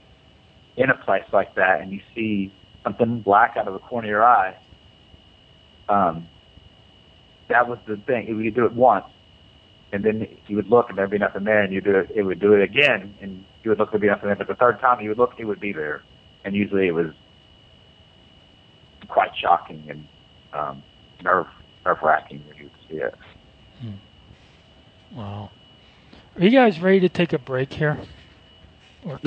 in a place like that and you see something black out of the corner of your eye. That was the thing. You do it once, and then you would look and there'd be nothing there, and it would do it again, and you would look, there'd be nothing there. But the third time you would look, it would be there, and usually it was quite shocking and nerve-wracking when you would see it. Wow. Are you guys ready to take a break here? We're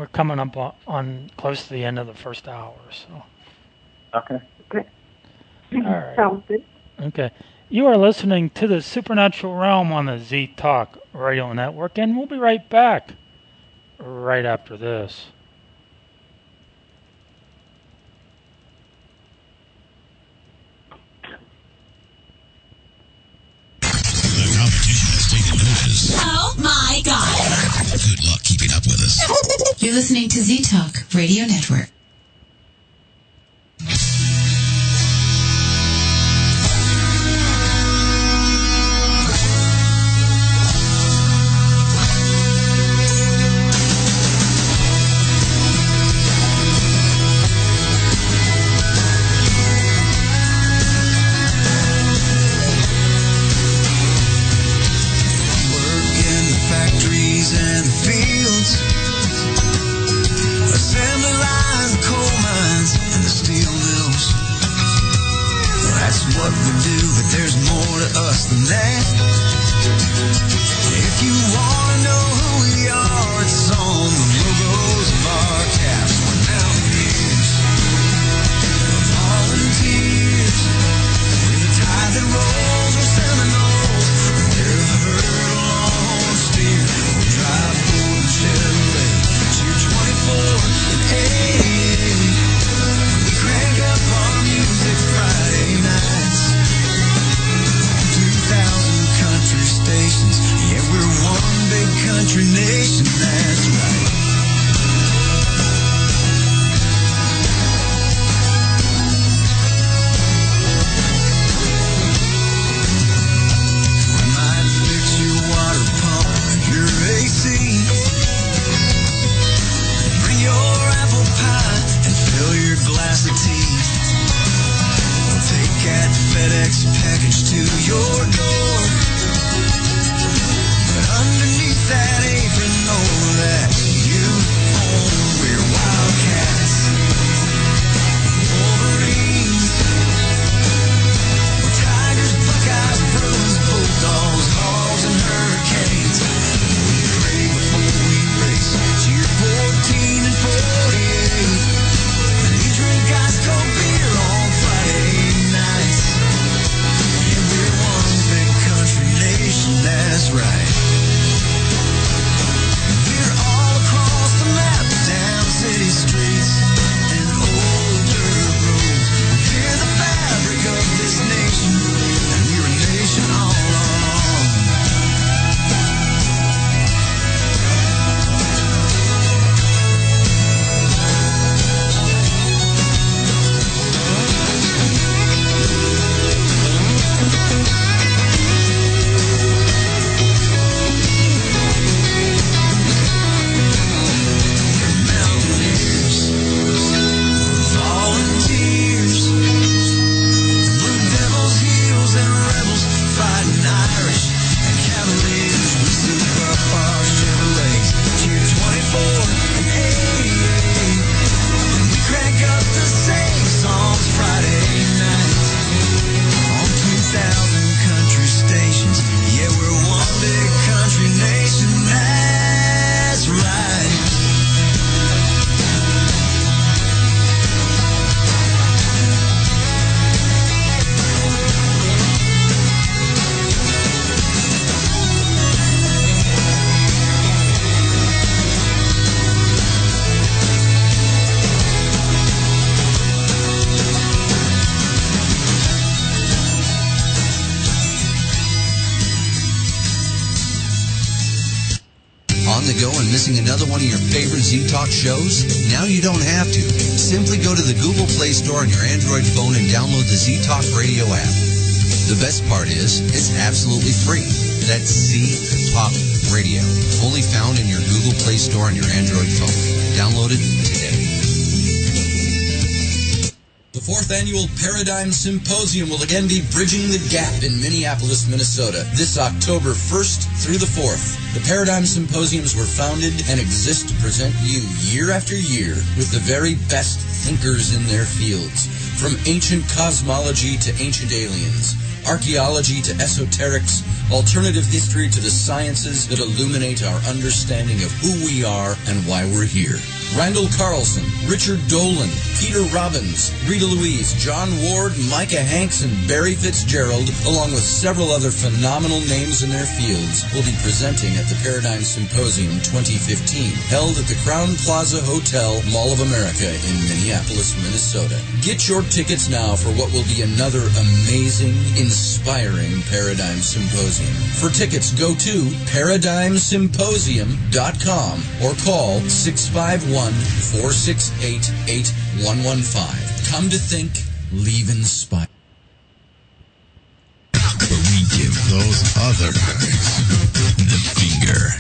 coming up on close to the end of the first hour, so. Okay. All right. Sounds good. Okay. You are listening to the Supernatural Realm on the Z Talk Radio Network, and we'll be right back right after this. The competition has taken notice. Oh my God. Good luck keeping up with us. You're listening to Z Talk Radio Network. Country nation, that's right. It's packaged to your door. But underneath that apron, know that uniform, we're wildcats, Wolverines, tigers, buckeyes, bruins, bulldogs, hogs, and hurricanes. We pray before we race. Cheer 14 and 48. And we drink ice cold beer on Friday nights. And we're one big country nation, that's right. We're all across the map, down city streets and old dirt roads. We're the fabric of this nation, and we're a nation all along. Mountaineers, volunteers, Blue Devils, Heels, and Rebels, fighting Irish and Cavaliers. We soup up our Chevrolets, cheer 24 and 88. And we crank up the same songs Friday night on 2,000 country stations. Yeah, we're one big country nation, that's right. On the go and missing another one of your favorite Z-Talk shows? Now you don't have to. Simply go to the Google Play Store on your Android phone and download the Z-Talk Radio app. The best part is, it's absolutely free. That's Z-Talk Radio, only found in your Google Play Store on your Android phone. Download it today. The 4th Annual Paradigm Symposium will again be bridging the gap in Minneapolis, Minnesota, this October 1st through the 4th. The Paradigm Symposiums were founded and exist to present you year after year with the very best thinkers in their fields, from ancient cosmology to ancient aliens, archaeology to esoterics, alternative history to the sciences that illuminate our understanding of who we are and why we're here. Randall Carlson, Richard Dolan, Peter Robbins, Rita Louise, John Ward, Micah Hanks, and Barry Fitzgerald, along with several other phenomenal names in their fields, will be presenting at the Paradigm Symposium 2015, held at the Crowne Plaza Hotel, Mall of America in Minneapolis, Minnesota. Get your tickets now for what will be another amazing, inspiring Paradigm Symposium. For tickets, go to ParadigmSymposium.com or call 651-468-8115. Come to think, leave inspired. But we give those other guys the finger.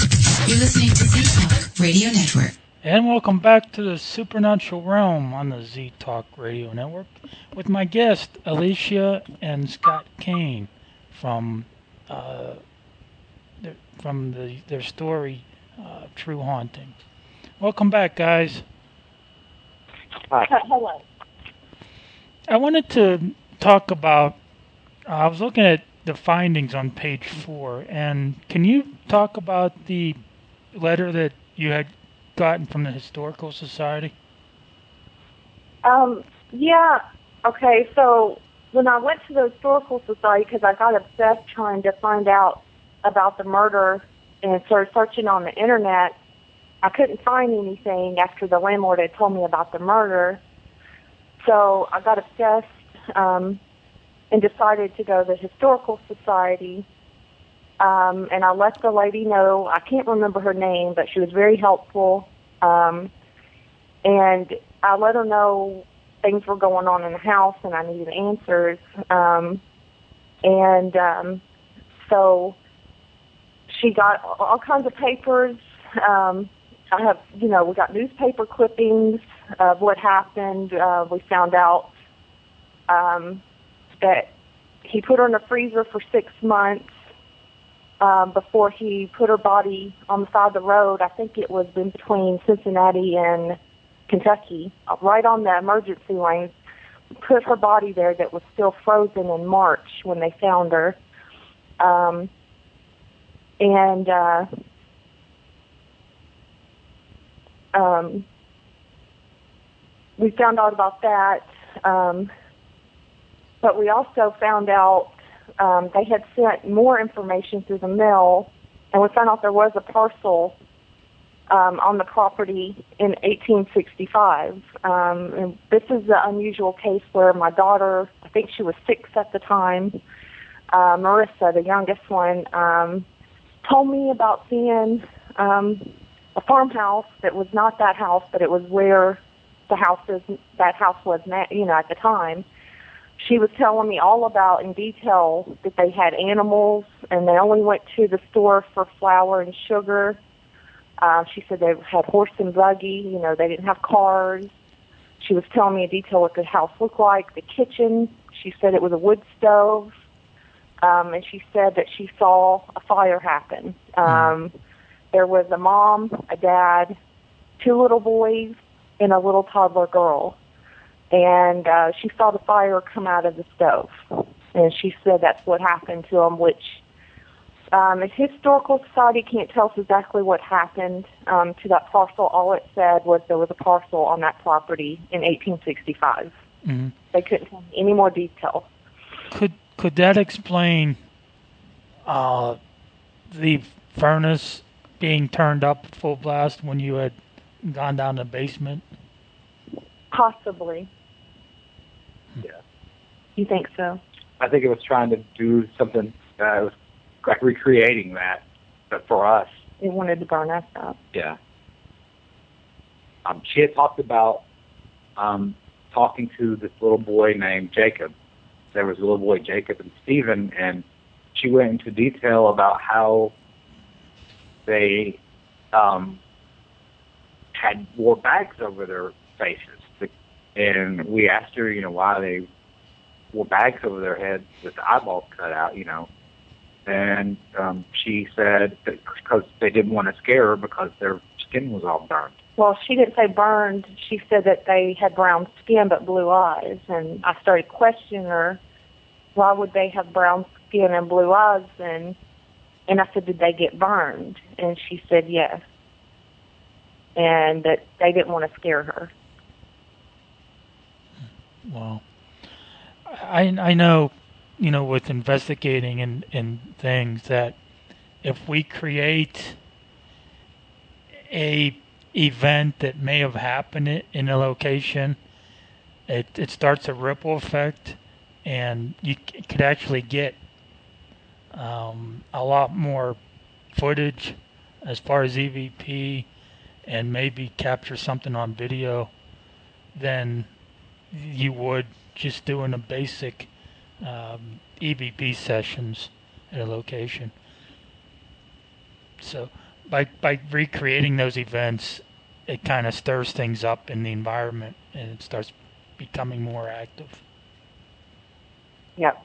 You're listening to Z-Talk Radio Network. And welcome back to the Supernatural Realm on the Z-Talk Radio Network with my guest, Alicia and Scott Cain from their story, True Haunting. Welcome back, guys. Hi. Hello. I wanted to talk about, I was looking at the findings on page 4, and can you talk about the letter that you had gotten from the Historical Society? Yeah. Okay, so when I went to the Historical Society, because I got obsessed trying to find out about the murder and started searching on the internet, I couldn't find anything after the landlord had told me about the murder. So I got obsessed and decided to go to the Historical Society. And I let the lady know, I can't remember her name, but she was very helpful. And I let her know things were going on in the house and I needed answers. So she got all kinds of papers. I have, we got newspaper clippings of what happened. We found out that he put her in a freezer for 6 months before he put her body on the side of the road. I think it was in between Cincinnati and Kentucky, right on the emergency lanes. Put her body there that was still frozen in March when they found her. We found out about that, but we also found out they had sent more information through the mail, and we found out there was a parcel on the property in 1865. And this is the unusual case where my daughter, I think she was 6 at the time, Marissa, the youngest one, told me about seeing a farmhouse that was not that house, but it was where that house was, at the time. She was telling me all about in detail that they had animals and they only went to the store for flour and sugar. She said they had horse and buggy, they didn't have cars. She was telling me in detail what the house looked like, the kitchen. She said it was a wood stove. And she said that she saw a fire happen. There was a mom, a dad, 2 little boys, and a little toddler girl. And she saw the fire come out of the stove. And she said that's what happened to them, which the Historical Society can't tell us exactly what happened to that parcel. All it said was there was a parcel on that property in 1865. Mm-hmm. They couldn't tell me any more detail. Could that explain the furnace being turned up full blast when you had gone down the basement? Possibly. Yeah. You think so? I think it was trying to do something, it was like recreating that, but for us. It wanted to burn us up. Yeah. She had talked about talking to this little boy named Jacob. There was a little boy, Jacob and Stephen, and she went into detail about how they wore bags over their faces. And we asked her, why they wore bags over their heads with the eyeballs cut out, And she said that because they didn't want to scare her because their skin was all burned. Well, she didn't say burned. She said that they had brown skin but blue eyes. And I started questioning her, why would they have brown skin and blue eyes? And I said, did they get burned? And she said yes. And that they didn't want to scare her. Well, I know, with investigating and things that if we create a event that may have happened in a location, it starts a ripple effect, and you could actually get a lot more footage as far as EVP and maybe capture something on video than you would just doing a basic EVP sessions at a location. So by recreating those events, it kind of stirs things up in the environment and it starts becoming more active. Yep.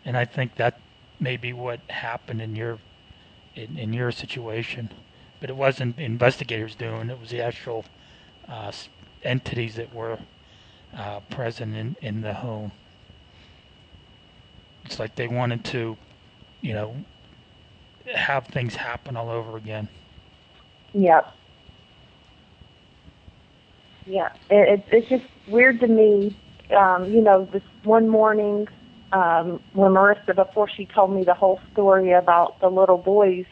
And I think that may be what happened in your situation, but it wasn't the investigators doing it. Was the actual entities that were present in the home. It's like they wanted to, have things happen all over again. Yep. Yeah, it's just weird to me. This one morning when Marissa, before she told me the whole story about the little boys,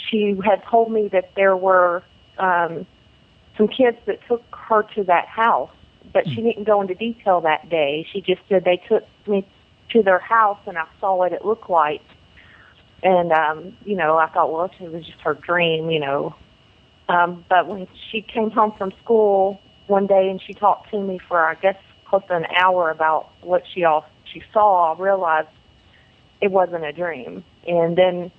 she had told me that there were some kids that took her to that house, but she didn't go into detail that day. She just said they took me to their house and I saw what it looked like. And, I thought, well, it was just her dream, But when she came home from school one day and she talked to me for, I guess, close to an hour about what she saw, I realized it wasn't a dream. And then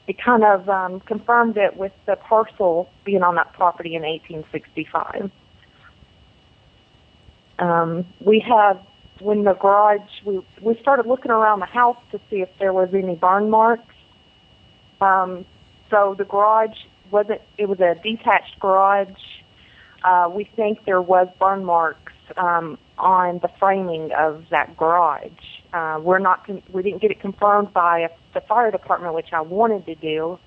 it kind of confirmed it with the parcel being on that property in 1865. when the garage, we started looking around the house to see if there was any burn marks. So the garage it was a detached garage. We think there was burn marks on the framing of that garage. We didn't get it confirmed by the fire department, which I wanted to do,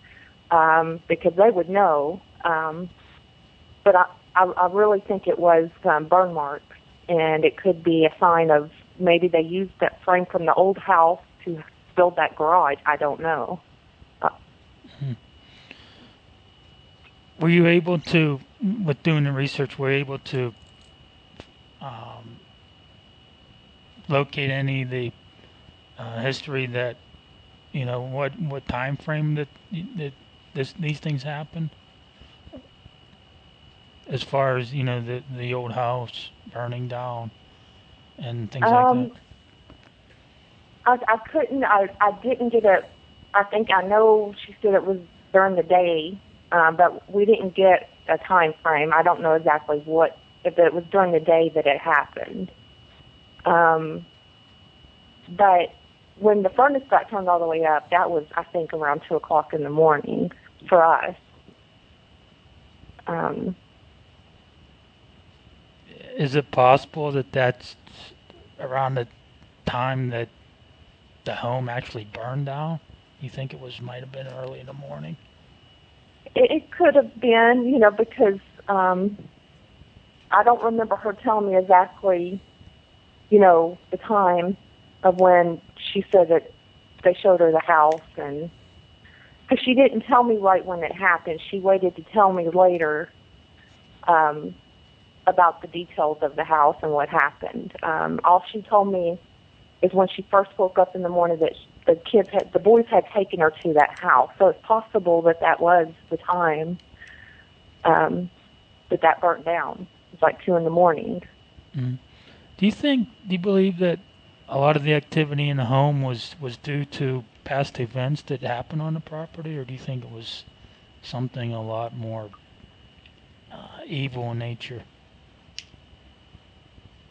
because they would know. But I really think it was burn marks, and it could be a sign of maybe they used that frame from the old house to build that garage. I don't know. Were you able to, with doing the research, were you able to locate any of the history that, what time frame that these things happened? As far as, the old house burning down and things like that? I couldn't, I didn't get I think I know she said it was during the day, but we didn't get a time frame. I don't know exactly if it was during the day that it happened. But when the furnace got turned all the way up, that was, I think, around 2 o'clock in the morning for us. Is it possible that that's around the time that the home actually burned down? You think it might have been early in the morning? It could have been, because I don't remember her telling me exactly, the time of when she said that they showed her the house, and because she didn't tell me right when it happened. She waited to tell me later about the details of the house and what happened. All she told me is when she first woke up in the morning that the boys had taken her to that house. So it's possible that was the time that burnt down. It's like 2 in the morning. Mm. Do you believe that a lot of the activity in the home was due to past events that happened on the property, or do you think it was something a lot more evil in nature?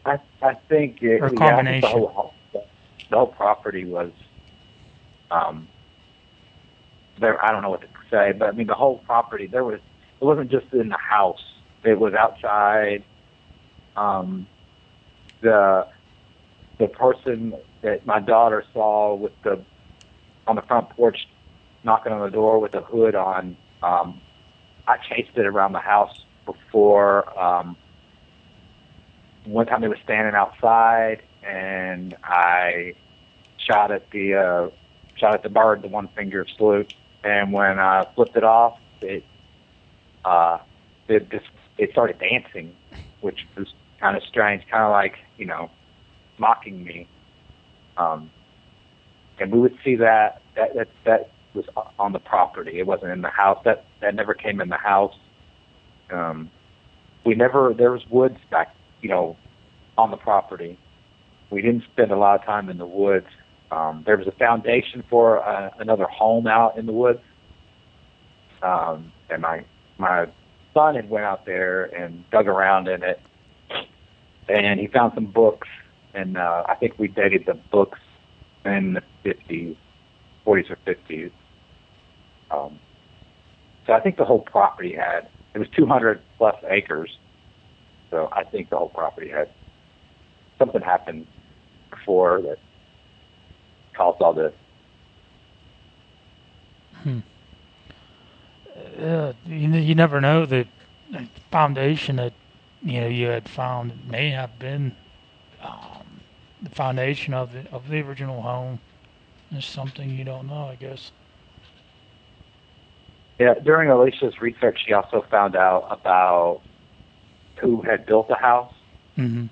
I think or a combination. The whole property was there. I don't know what to say, but I mean the whole property. It wasn't just in the house. It was outside. The person that my daughter saw on the front porch knocking on the door with the hood on, I chased it around the house before. One time it was standing outside, and I shot at the bird, the one finger salute, and when I flipped it off, it started dancing, which was kind of strange, kind of like, mocking me. And we would see that was on the property. It wasn't in the house. That never came in the house. There was woods back, on the property. We didn't spend a lot of time in the woods. There was a foundation for another home out in the woods. And my son had went out there and dug around in it, and he found some books, and I think we dated the books in the 40s or 50s. So I think the whole property it was 200 plus acres. So I think the whole property had something happened before that caused all this. You never know. The foundation that you had found may have been the foundation of the original home. Is something you don't know, I guess. Yeah, during Alicia's research, she also found out about who had built the house, and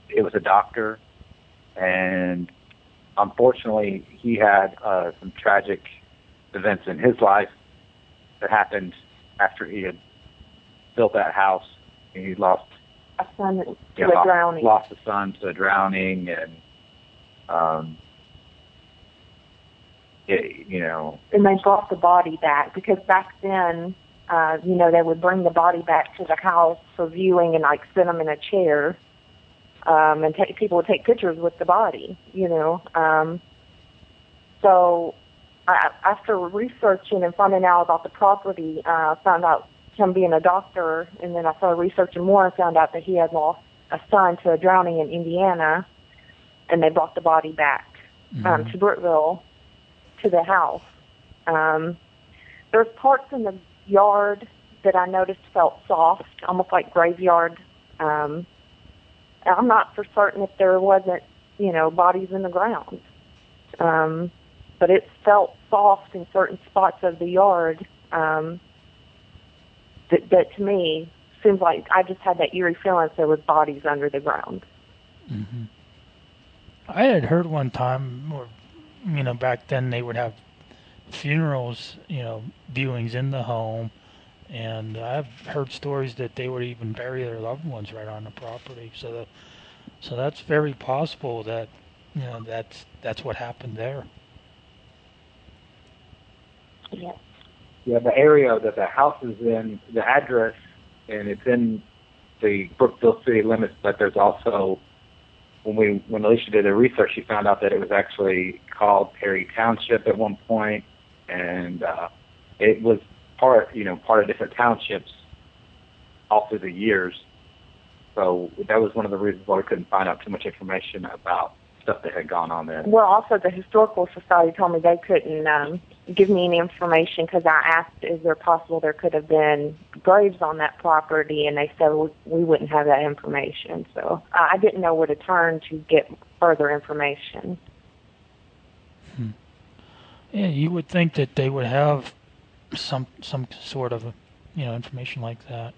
it was a doctor, and unfortunately, he had some tragic events in his life that happened after he had built that house. He lost a son to a drowning. Lost a son to a drowning, and And they brought the body back because back then, they would bring the body back to the house for viewing and send them in a chair. and people would take pictures with the body, So after researching and finding out about the property, found out him being a doctor, and then I started researching more and found out that he had lost a son to a drowning in Indiana, and they brought the body back to Brookville to the house. There's parts in the yard that I noticed felt soft, almost like graveyard. I'm not for certain if there wasn't, bodies in the ground. But it felt soft in certain spots of the yard. That to me seems like I just had that eerie feeling there was bodies under the ground. Mm-hmm. I had heard one time, or back then they would have funerals, viewings in the home, and I've heard stories that they would even bury their loved ones right on the property. So that's very possible that that's what happened there. Yeah. Yeah, the area that the house is in, the address, and it's in the Brookville city limits, but there's also, when Alicia did the research, she found out that it was actually called Perry Township at one point, and it was part of different townships all through the years. So that was one of the reasons why we couldn't find out too much information about stuff that had gone on there. Well, also the Historical Society told me they couldn't give me any information because I asked, is there possible there could have been graves on that property, and they said we wouldn't have that information. So I didn't know where to turn to get further information. Yeah, you would think that they would have some sort of information like that.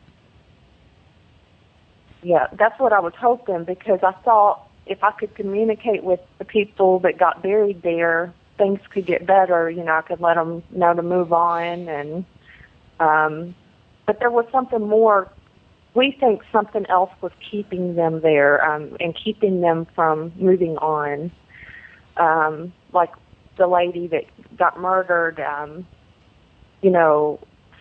Yeah, that's what I was hoping, because I thought if I could communicate with the people that got buried there, things could get better. I could let them know to move on. And but there was something more. We think something else was keeping them there and keeping them from moving on. Like the lady that got murdered,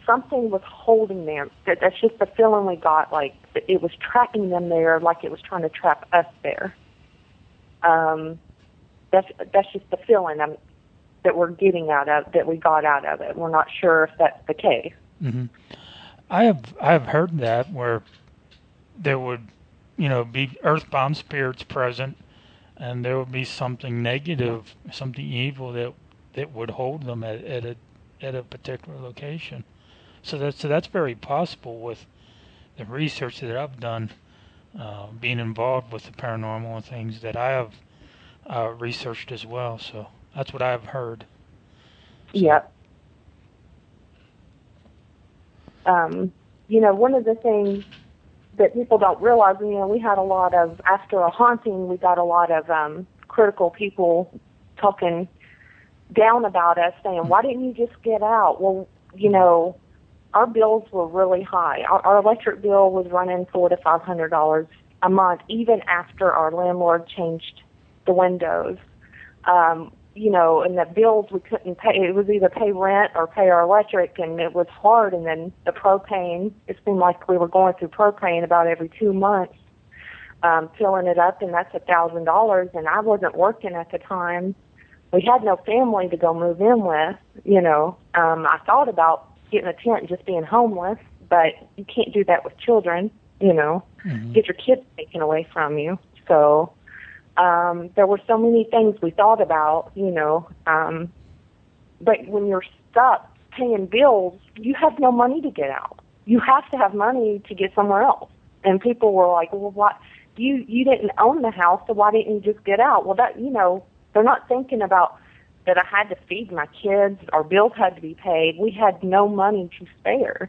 something was holding them. That's just the feeling we got, like it was trapping them there, like it was trying to trap us there. That's just the feeling that we're getting that we got out of it. We're not sure if that's the case. Mm-hmm. I have heard that where there would, be earthbound spirits present, and there would be something negative, something evil that would hold them at a particular location. So that's very possible with the research that I've done, being involved with the paranormal and things that I have researched as well. So that's what I've heard. So. Yep. One of the things that people don't realize, we had a lot of, after a haunting, we got a lot of critical people talking down about us, saying, why didn't you just get out? Well, our bills were really high. Our electric bill was running $400 to $500 a month, even after our landlord changed the windows. And the bills we couldn't pay. It was either pay rent or pay our electric, and it was hard. And then the propane, it seemed like we were going through propane about every 2 months, filling it up, and that's $1,000. And I wasn't working at the time. We had no family to go move in with. I thought about getting a tent and just being homeless, but you can't do that with children. Mm-hmm. Get your kids taken away from you. So. There were so many things we thought about, but when you're stuck paying bills, you have no money to get out. You have to have money to get somewhere else. And people were like, well, what? You didn't own the house, so why didn't you just get out? Well, that, they're not thinking about that I had to feed my kids, our bills had to be paid. We had no money to spare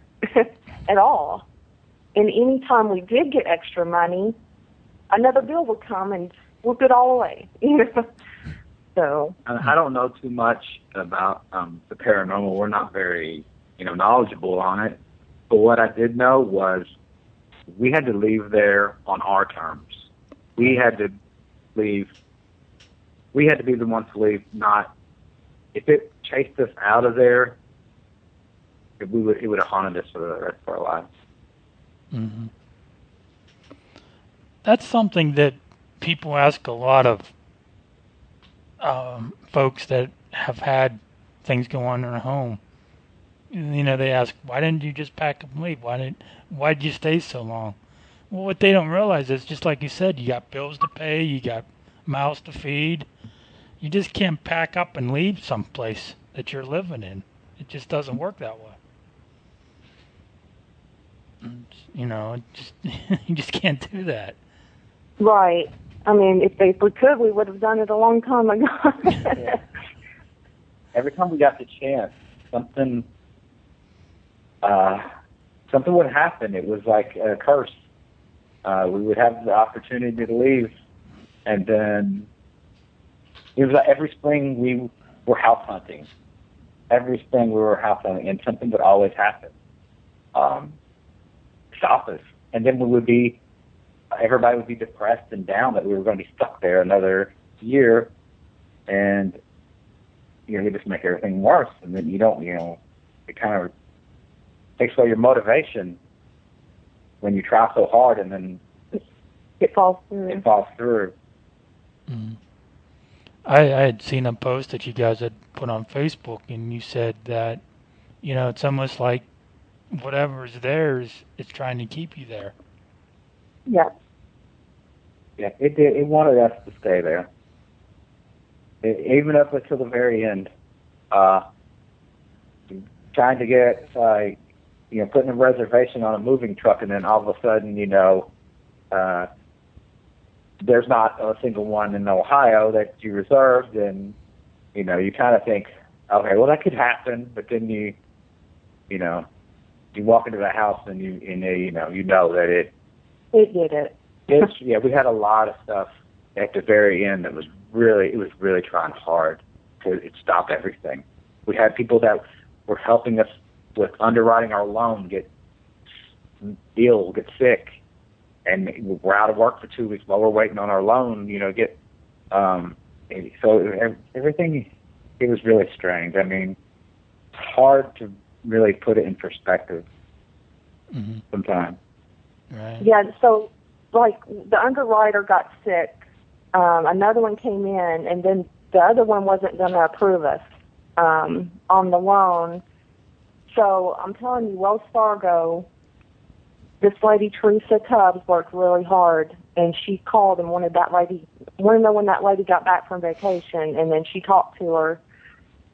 at all. And any time we did get extra money, another bill would come and whoop it all away. So I don't know too much about the paranormal. We're not very, knowledgeable on it. But what I did know was we had to leave there on our terms. We had to leave. We had to be the ones to leave. Not if it chased us out of there, it would have haunted us for the rest of our lives. Mm-hmm. That's something that people ask a lot of folks that have had things go on in their home. They ask, why didn't you just pack up and leave? Why'd you stay so long? Well, what they don't realize is, just like you said, you got bills to pay, you got mouths to feed. You just can't pack up and leave someplace that you're living in. It just doesn't work that way. You just can't do that. Right. I mean, if we could, we would have done it a long time ago. Yeah. Every time we got the chance, something would happen. It was like a curse. We would have the opportunity to leave, and then it was like every spring we were house hunting. Every spring we were house hunting, and something would always happen. Stop us, and then everybody would be depressed and down that we were going to be stuck there another year, and you just make everything worse, and then it kind of takes away your motivation when you try so hard, and then it falls through. Mm-hmm. I had seen a post that you guys had put on Facebook, and you said that, it's almost like whatever's theirs is trying to keep you there. Yeah. Yeah, it did. It wanted us to stay there. Even up until the very end. Trying to get, putting a reservation on a moving truck, and then all of a sudden, there's not a single one in Ohio that you reserved, and, you kind of think, okay, well, that could happen, but then you walk into the house and you know that it did it. We had a lot of stuff at the very end that was really trying hard to stop everything. We had people that were helping us with underwriting our loan get ill, get sick, and we're out of work for 2 weeks while we're waiting on our loan, so everything, it was really strange. I mean, it's hard to really put it in perspective sometimes. Right. Yeah, so, the underwriter got sick, another one came in, and then the other one wasn't going to approve us on the loan. So I'm telling you, Wells Fargo, this lady, Teresa Tubbs, worked really hard, and she called and wanted to know when that lady got back from vacation, and then she talked to her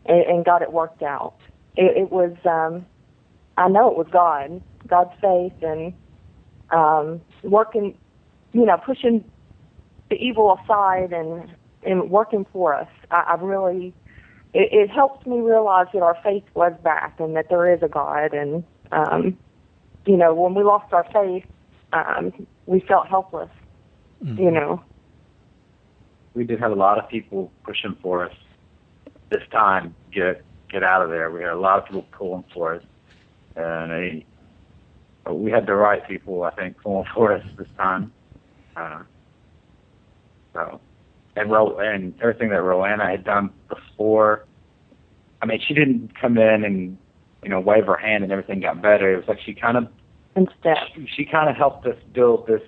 and got it worked out. It was, I know it was God's faith, and working, pushing the evil aside and working for us. I really, it helps me realize that our faith was back and that there is a God. And, when we lost our faith, we felt helpless, We did have a lot of people pushing for us this time, get out of there. We had a lot of people pulling for us. And we had the right people, I think, pulling for us this time. And everything that Roanna had done before, I mean, she didn't come in and, wave her hand and everything got better. It was like she kind of helped us build this,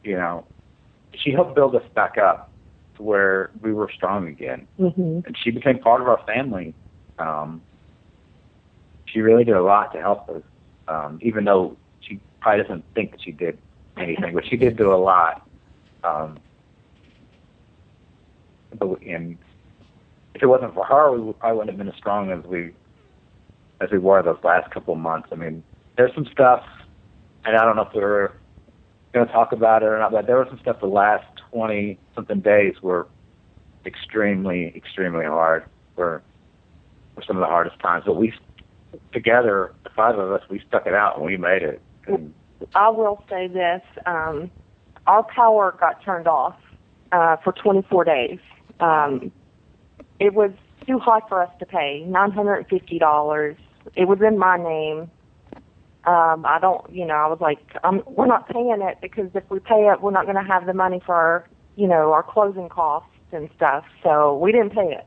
she helped build us back up to where we were strong again. Mm-hmm. And she became part of our family. She really did a lot to help us, even though she probably doesn't think that she did anything, but she did do a lot. And if it wasn't for her, we probably wouldn't have been as strong as we were those last couple of months. I mean, there's some stuff, and I don't know if we're going to talk about it or not, but there was some stuff the last 20-something days were extremely, extremely hard. Were some of the hardest times. But we, together, the five of us, we stuck it out and we made it. And I will say this, our power got turned off for 24 days. It was too high for us to pay, $950. It was in my name. I was like, we're not paying it because if we pay it, we're not going to have the money for our, our closing costs and stuff. So we didn't pay it.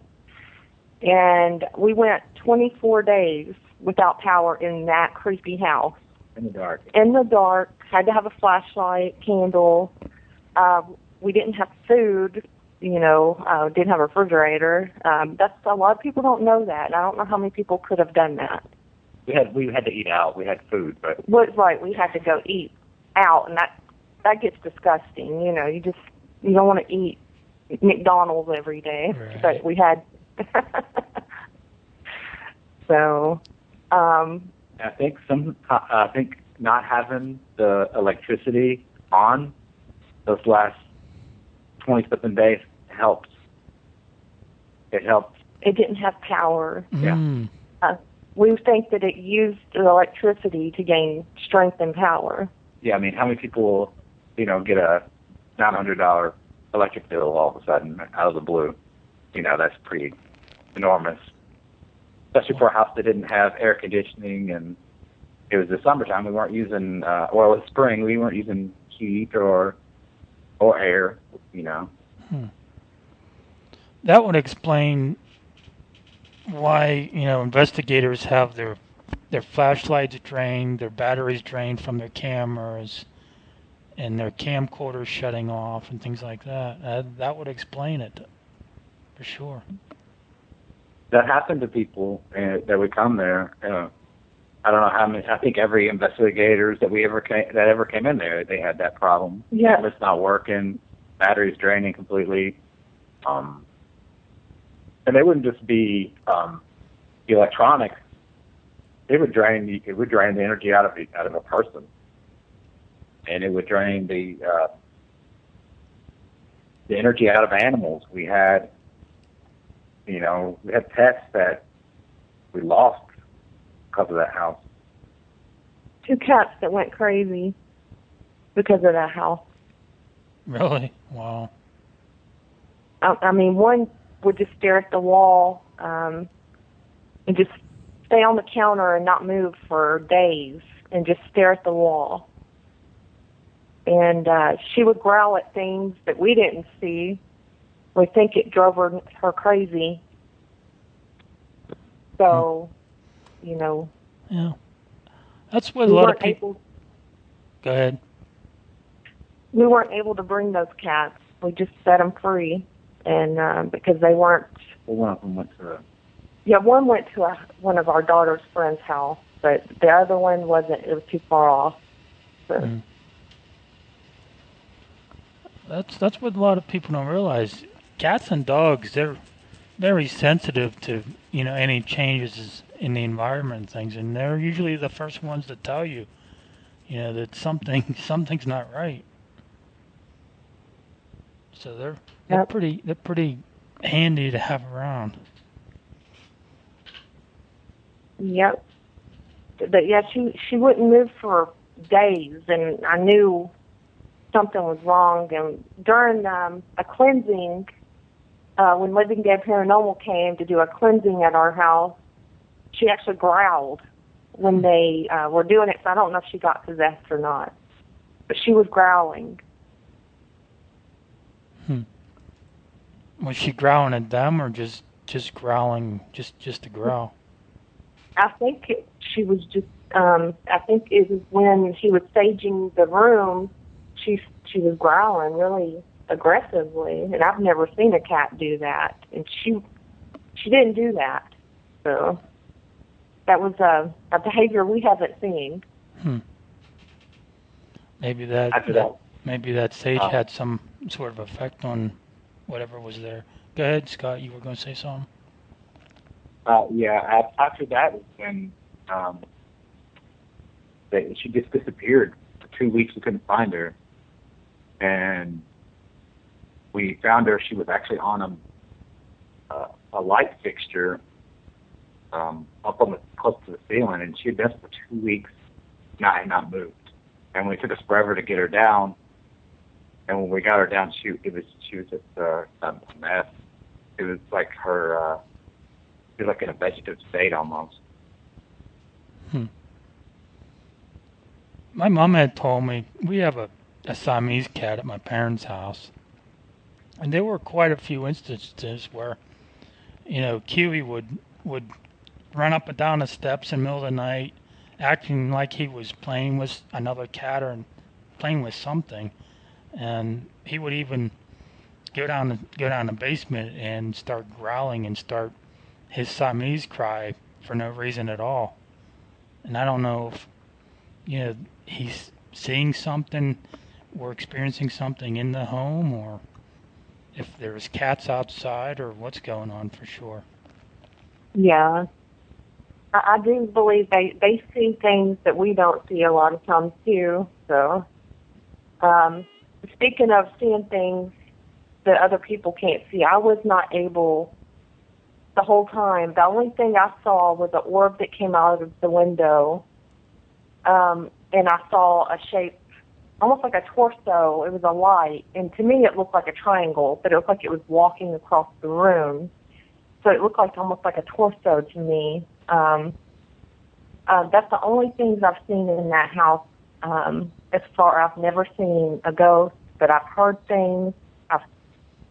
And we went 24 days without power in that creepy house. in the dark. In the dark, had to have a flashlight, candle. we didn't have food, didn't have a refrigerator. That's a lot of people don't know that, and I don't know how many people could have done that. We had to eat out. We had food, but Right, we had to go eat out, and that gets disgusting. You don't want to eat McDonald's every day, right. But we had. So, I think not having the electricity on those last 20-something days helps. It helps. It didn't have power. Mm. We think that it used the electricity to gain strength and power. Yeah, I mean, how many people, get a $900 electric bill all of a sudden out of the blue? That's pretty enormous. Especially for a house that didn't have air conditioning, and it was the summertime. We weren't using, it was spring. We weren't using heat or air. That would explain why investigators have their flashlights drained, their batteries drained from their cameras, and their camcorders shutting off and things like that. That would explain it, for sure. That happened to people that would come there. I don't know how many. I think every investigators that ever came in there, they had that problem. Yeah, it's not working. Batteries draining completely. And they wouldn't just be electronic. It would drain the energy out of a person, and it would drain the energy out of animals. We had pets that we lost because of that house. 2 cats that went crazy because of that house. Really? Wow. I mean, one would just stare at the wall and just stay on the counter and not move for days and just stare at the wall. And she would growl at things that we didn't see. We think it drove her crazy. So, Yeah. That's what a lot of people... Go ahead. We weren't able to bring those cats. We just set them free. And because they weren't... Well, one of them went to... Yeah, one went to one of our daughter's friend's house, but the other one wasn't. It was too far off. So. Mm. That's what a lot of people don't realize. Cats and dogs, they're very sensitive to any changes in the environment and things, and they're usually the first ones to tell you, that something's not right. So they're pretty handy to have around. Yep. But yeah, she wouldn't move for days, and I knew something was wrong. And during a cleansing, when Living Dead Paranormal came to do a cleansing at our house, she actually growled when they were doing it. So I don't know if she got possessed or not, but she was growling. Was she growling at them, or just growling, just to growl? I think she was just. I think it was when he was staging the room. She was growling really aggressively, and I've never seen a cat do that. And she didn't do that. So that was a behavior we haven't seen. Maybe that sage had some sort of effect on whatever was there. Go ahead, Scott. You were going to say something. Yeah. After that was when she just disappeared for 2 weeks. We couldn't find her, and we found her. She was actually on a light fixture up on close to the ceiling, and she had been for 2 weeks, not moved. And when it took us forever to get her down, and when we got her down, she was just a mess. It was like her. She was like in a vegetative state almost. My mom had told me we have a Siamese cat at my parents' house, and there were quite a few instances where, Kiwi would run up and down the steps in the middle of the night, acting like he was playing with another cat or playing with something, and he would even go down the basement and start growling and start his Siamese cry for no reason at all. And I don't know if he's seeing something or experiencing something in the home, or if there's cats outside, or what's going on for sure. Yeah. I do believe they see things that we don't see a lot of times too. So, speaking of seeing things that other people can't see, I was not able the whole time. The only thing I saw was an orb that came out of the window, and I saw a shape almost like a torso. It was a light, and to me it looked like a triangle, but it looked like it was walking across the room. So it looked like almost like a torso to me. That's the only things I've seen in that house. As far, I've never seen a ghost, but I've heard things, I've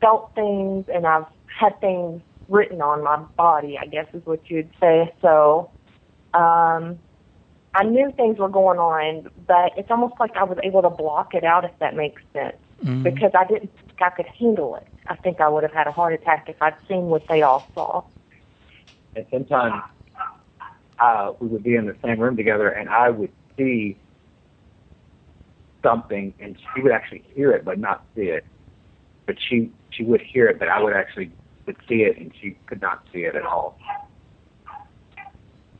felt things, and I've had things written on my body, I guess is what you'd say. So I knew things were going on, but it's almost like I was able to block it out, if that makes sense, because I didn't think I could handle it. I think I would have had a heart attack if I'd seen what they all saw. And sometimes we would be in the same room together, and I would see something, and she would actually hear it but not see it. But she would hear it, but I would see it, and she could not see it at all.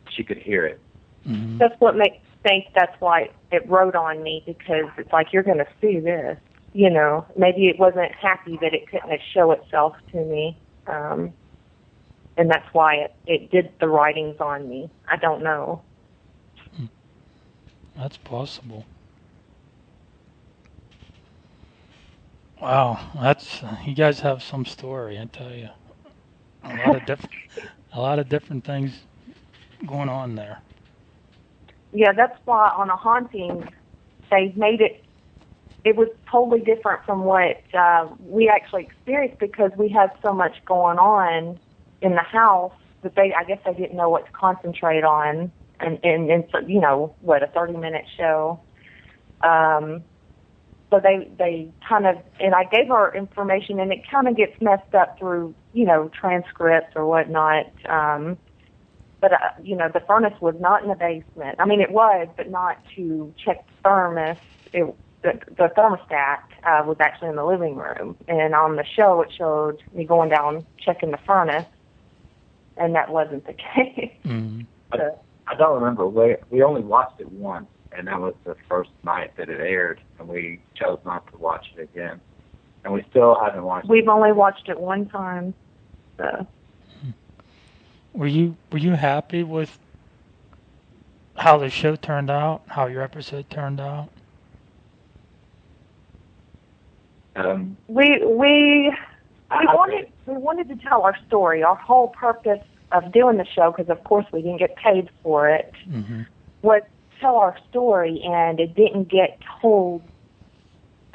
She could hear it. Mm-hmm. That's what makes me think that's why it wrote on me, because it's like, you're going to see this. You know, maybe it wasn't happy that it couldn't show itself to me. And that's why it did the writings on me. I don't know. That's possible. Wow, you guys have some story, I tell you. A lot of different things going on there. Yeah, that's why on a haunting, they made it was totally different from what we actually experienced, because we had so much going on in the house that I guess they didn't know what to concentrate on. And so, you know, what, a 30-minute show. So they kind of, and I gave her information, and it kind of gets messed up through, you know, transcripts or whatnot. But, you know, the furnace was not in the basement. I mean, it was, but not to check the thermos. The thermostat was actually in the living room. And on the show, it showed me going down, checking the furnace, and that wasn't the case. Mm-hmm. So, I don't remember. We only watched it once, and that was the first night that it aired, and we chose not to watch it again. And we still haven't watched it. We've only watched it one time. So. Were you happy with how the show turned out, how your episode turned out? We wanted to tell our story. Our whole purpose of doing the show, because of course we didn't get paid for it, was to tell our story, and it didn't get told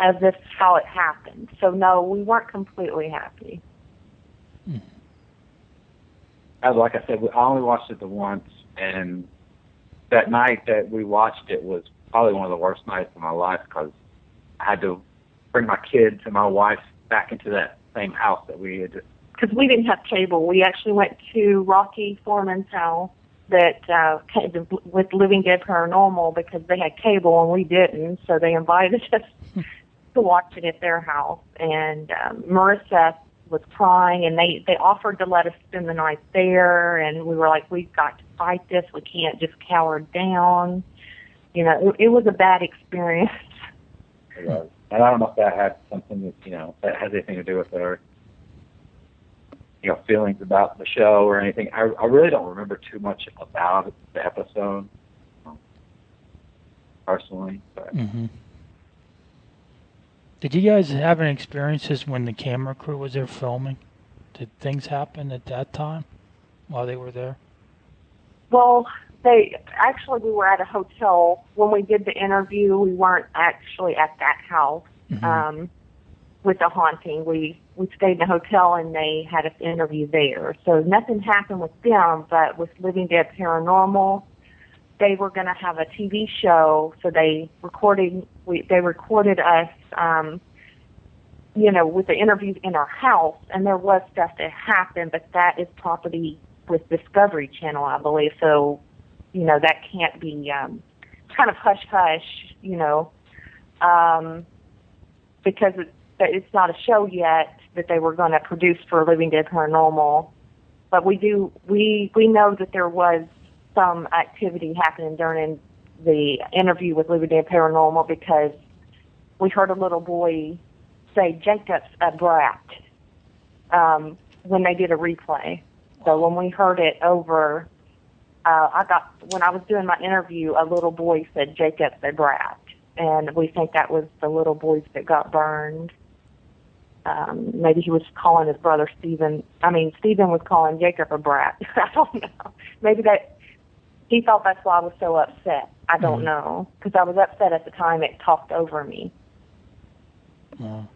as if how it happened. So no, we weren't completely happy. Like I said, I only watched it the once, and that night that we watched it was probably one of the worst nights of my life, because I had to bring my kids and my wife back into that same house that we had. Because we didn't have cable. We actually went to Rocky Foreman's house with Living Dead Paranormal, because they had cable and we didn't, so they invited us to watch it at their house. And Marissa was crying, and they offered to let us spend the night there, and we were like, we've got to fight this. We can't just cower down. You know, it was a bad experience. It was. And I don't know if that had something that, you know, that has anything to do with our, you know, feelings about the show or anything. I really don't remember too much about the episode, personally. But. Did you guys have any experiences when the camera crew was there filming? Did things happen at that time while they were there? Well, we were at a hotel. When we did the interview, we weren't actually at that house with the haunting. We stayed in a hotel, and they had us interview there. So nothing happened with them, but with Living Dead Paranormal, they were going to have a TV show, so they recorded us with the interviews in our house, and there was stuff that happened, but that is property with Discovery Channel, I believe. So, that can't be kind of hush-hush, because it's not a show yet that they were going to produce for Living Dead Paranormal. But we know that there was some activity happening during the interview with Living Dead Paranormal, because we heard a little boy say, "Jacob's a brat," when they did a replay. So when we heard it over, when I was doing my interview, a little boy said, "Jacob's a brat," and we think that was the little boys that got burned. Maybe he was calling his brother Stephen was calling Jacob a brat. I don't know. Maybe he thought that's why I was so upset. I don't know, because I was upset at the time. It talked over me. So.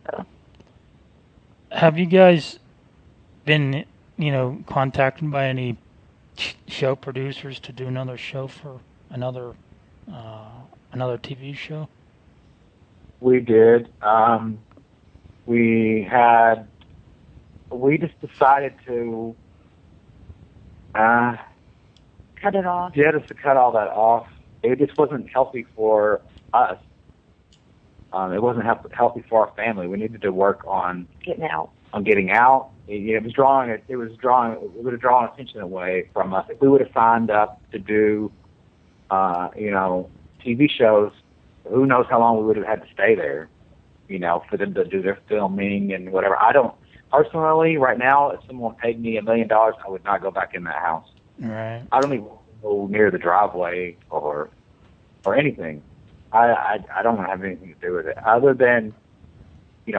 Have you guys been, contacted by any show producers to do another show for another TV show? We did. We just decided to cut it off. Yeah, just to cut all that off. It just wasn't healthy for us. It wasn't healthy for our family. We needed to work on getting out. It would have drawn attention away from us. If we would have signed up to do, TV shows, who knows how long we would have had to stay there, for them to do their filming and whatever. I don't personally right now. If someone paid me $1 million, I would not go back in that house. Right. I don't even go near the driveway or anything. I don't have anything to do with it other than, we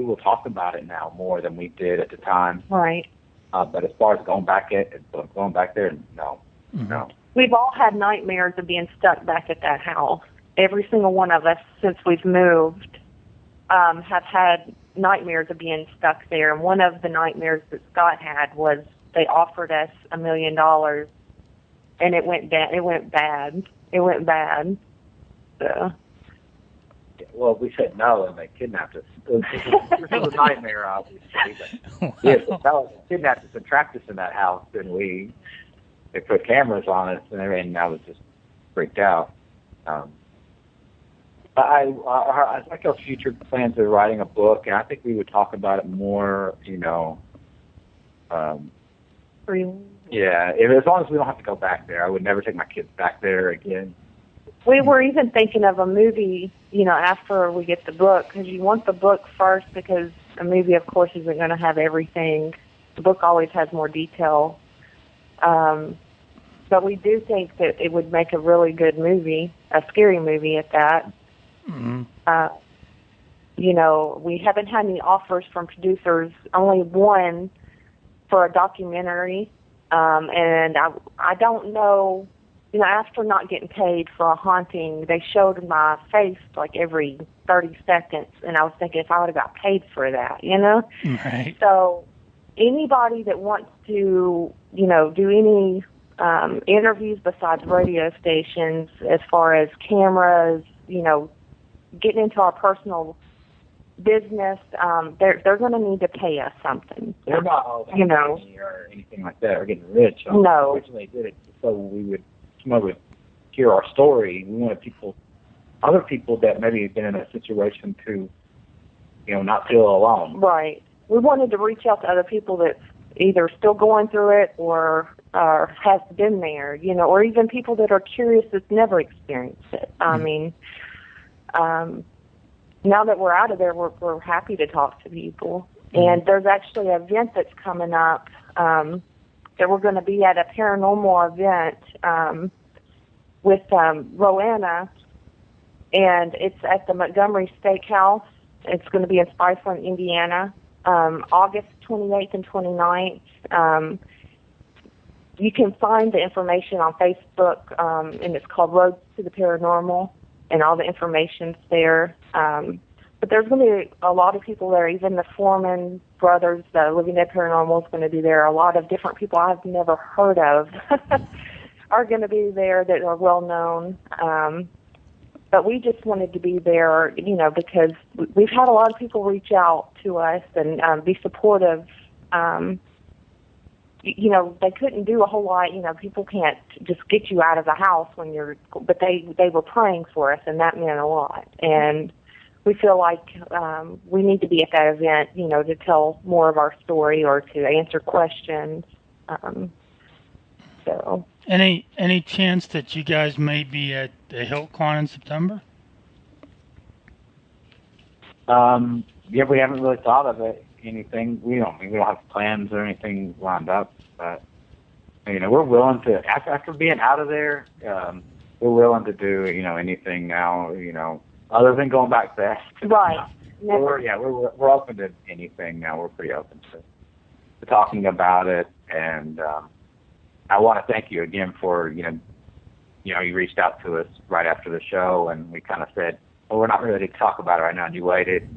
will talk about it now more than we did at the time. Right. But as far as going back there, no, no. We've all had nightmares of being stuck back at that house. Every single one of us since we've moved have had nightmares of being stuck there. And one of the nightmares that Scott had was they offered us $1 million, and it went bad. It went bad. So. Well, we said no, and they kidnapped us. This was a nightmare, obviously. But yes, they kidnapped us and trapped us in that house, and they put cameras on us and everything. And I was just freaked out. I like our future plans of writing a book, and I think we would talk about it more. Yeah, as long as we don't have to go back there. I would never take my kids back there again. We were even thinking of a movie, after we get the book, because you want the book first, because a movie, of course, isn't going to have everything. The book always has more detail. But we do think that it would make a really good movie, a scary movie at that. Mm-hmm. We haven't had any offers from producers, only one for a documentary. And I don't know, after not getting paid for a haunting, they showed my face like every 30 seconds, and I was thinking if I would have got paid for that, Right. So anybody that wants to, do any interviews besides radio stations, as far as cameras, getting into our personal business, they're going to need to pay us something. They're not all money or anything like that, or getting rich. No. Originally did it so someone would hear our story. We wanted other people that maybe have been in a situation to, not feel alone. Right. We wanted to reach out to other people that's either still going through it or has been there, or even people that are curious that's never experienced it. I mean, now that we're out of there, we're happy to talk to people. And there's actually an event that's coming up that we're going to be at, a paranormal event with Rowena, and it's at the Montgomery Steakhouse. It's going to be in Spiceland, Indiana, August 28th and 29th. You can find the information on Facebook, and it's called Roads to the Paranormal, and all the information's there. But there's going to be a lot of people there. Even the Foreman brothers, the Living Dead Paranormal, is going to be there. A lot of different people I've never heard of are going to be there that are well known. but we just wanted to be there, because we've had a lot of people reach out to us and be supportive. They couldn't do a whole lot. People can't just get you out of the house but they were praying for us, and that meant a lot. And we feel like we need to be at that event, to tell more of our story or to answer questions. So. Any chance that you guys may be at the HillCon in September? Yeah, we haven't really thought of anything. We don't have plans or anything lined up, but we're willing to, after being out of there, we're willing to do anything now, other than going back fast. Right. We're open to anything now. We're pretty open to talking about it, and I want to thank you again for you reached out to us right after the show, and we kind of said, well, we're not ready to talk about it right now, and you waited.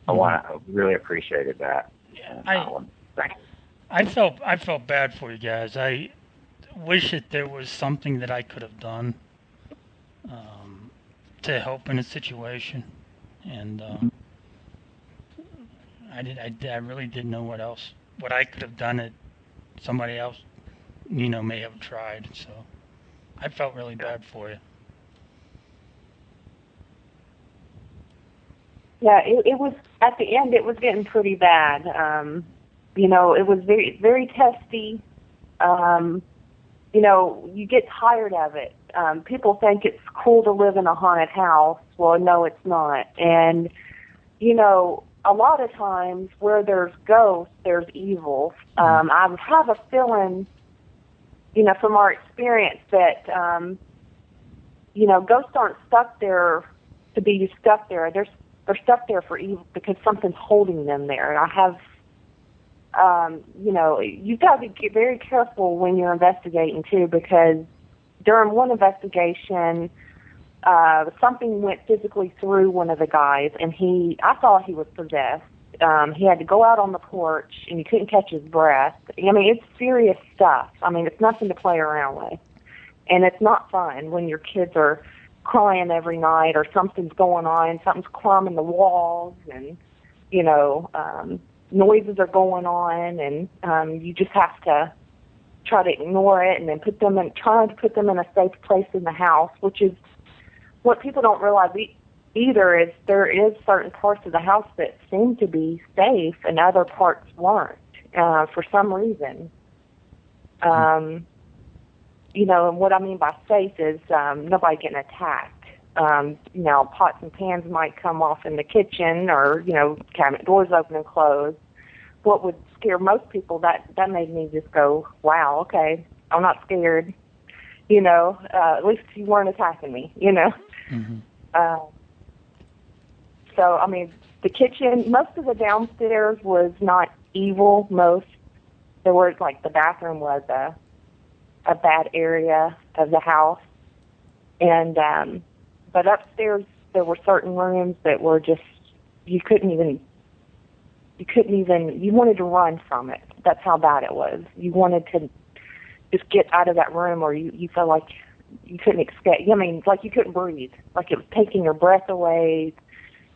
I really appreciated that. Yeah, thank you. I felt bad for you guys. I wish that there was something that I could have done to help in a situation, and I really didn't know what I could have done that somebody else may have tried. So I felt really bad for you. Yeah, it was, at the end, it was getting pretty bad. It was very, very testy. You get tired of it. People think it's cool to live in a haunted house. Well, no, it's not. And, a lot of times where there's ghosts, there's evil. I have a feeling, from our experience that, ghosts aren't stuck there to be stuck there. They're stuck there for evil because something's holding them there. I have, you've got to be very careful when you're investigating too, because during one investigation, something went physically through one of the guys, and I thought he was possessed. He had to go out on the porch, and he couldn't catch his breath. It's serious stuff. It's nothing to play around with, and it's not fun when your kids are crying every night or something's going on, something's climbing the walls, and noises are going on, and you just have to try to ignore it and then try to put them in a safe place in the house, which is what people don't realize either, is there is certain parts of the house that seem to be safe and other parts weren't for some reason. And what I mean by safe is nobody getting attacked. Pots and pans might come off in the kitchen, or, cabinet doors open and close. What would scare most people, that made me just go, wow, okay, I'm not scared. At least you weren't attacking me, Mm-hmm. So, the kitchen, most of the downstairs was not evil. There were, the bathroom was a bad area of the house. And, but upstairs there were certain rooms that were just, you wanted to run from it. That's how bad it was. You wanted to just get out of that room, or you felt like you couldn't escape. Like you couldn't breathe. Like it was taking your breath away.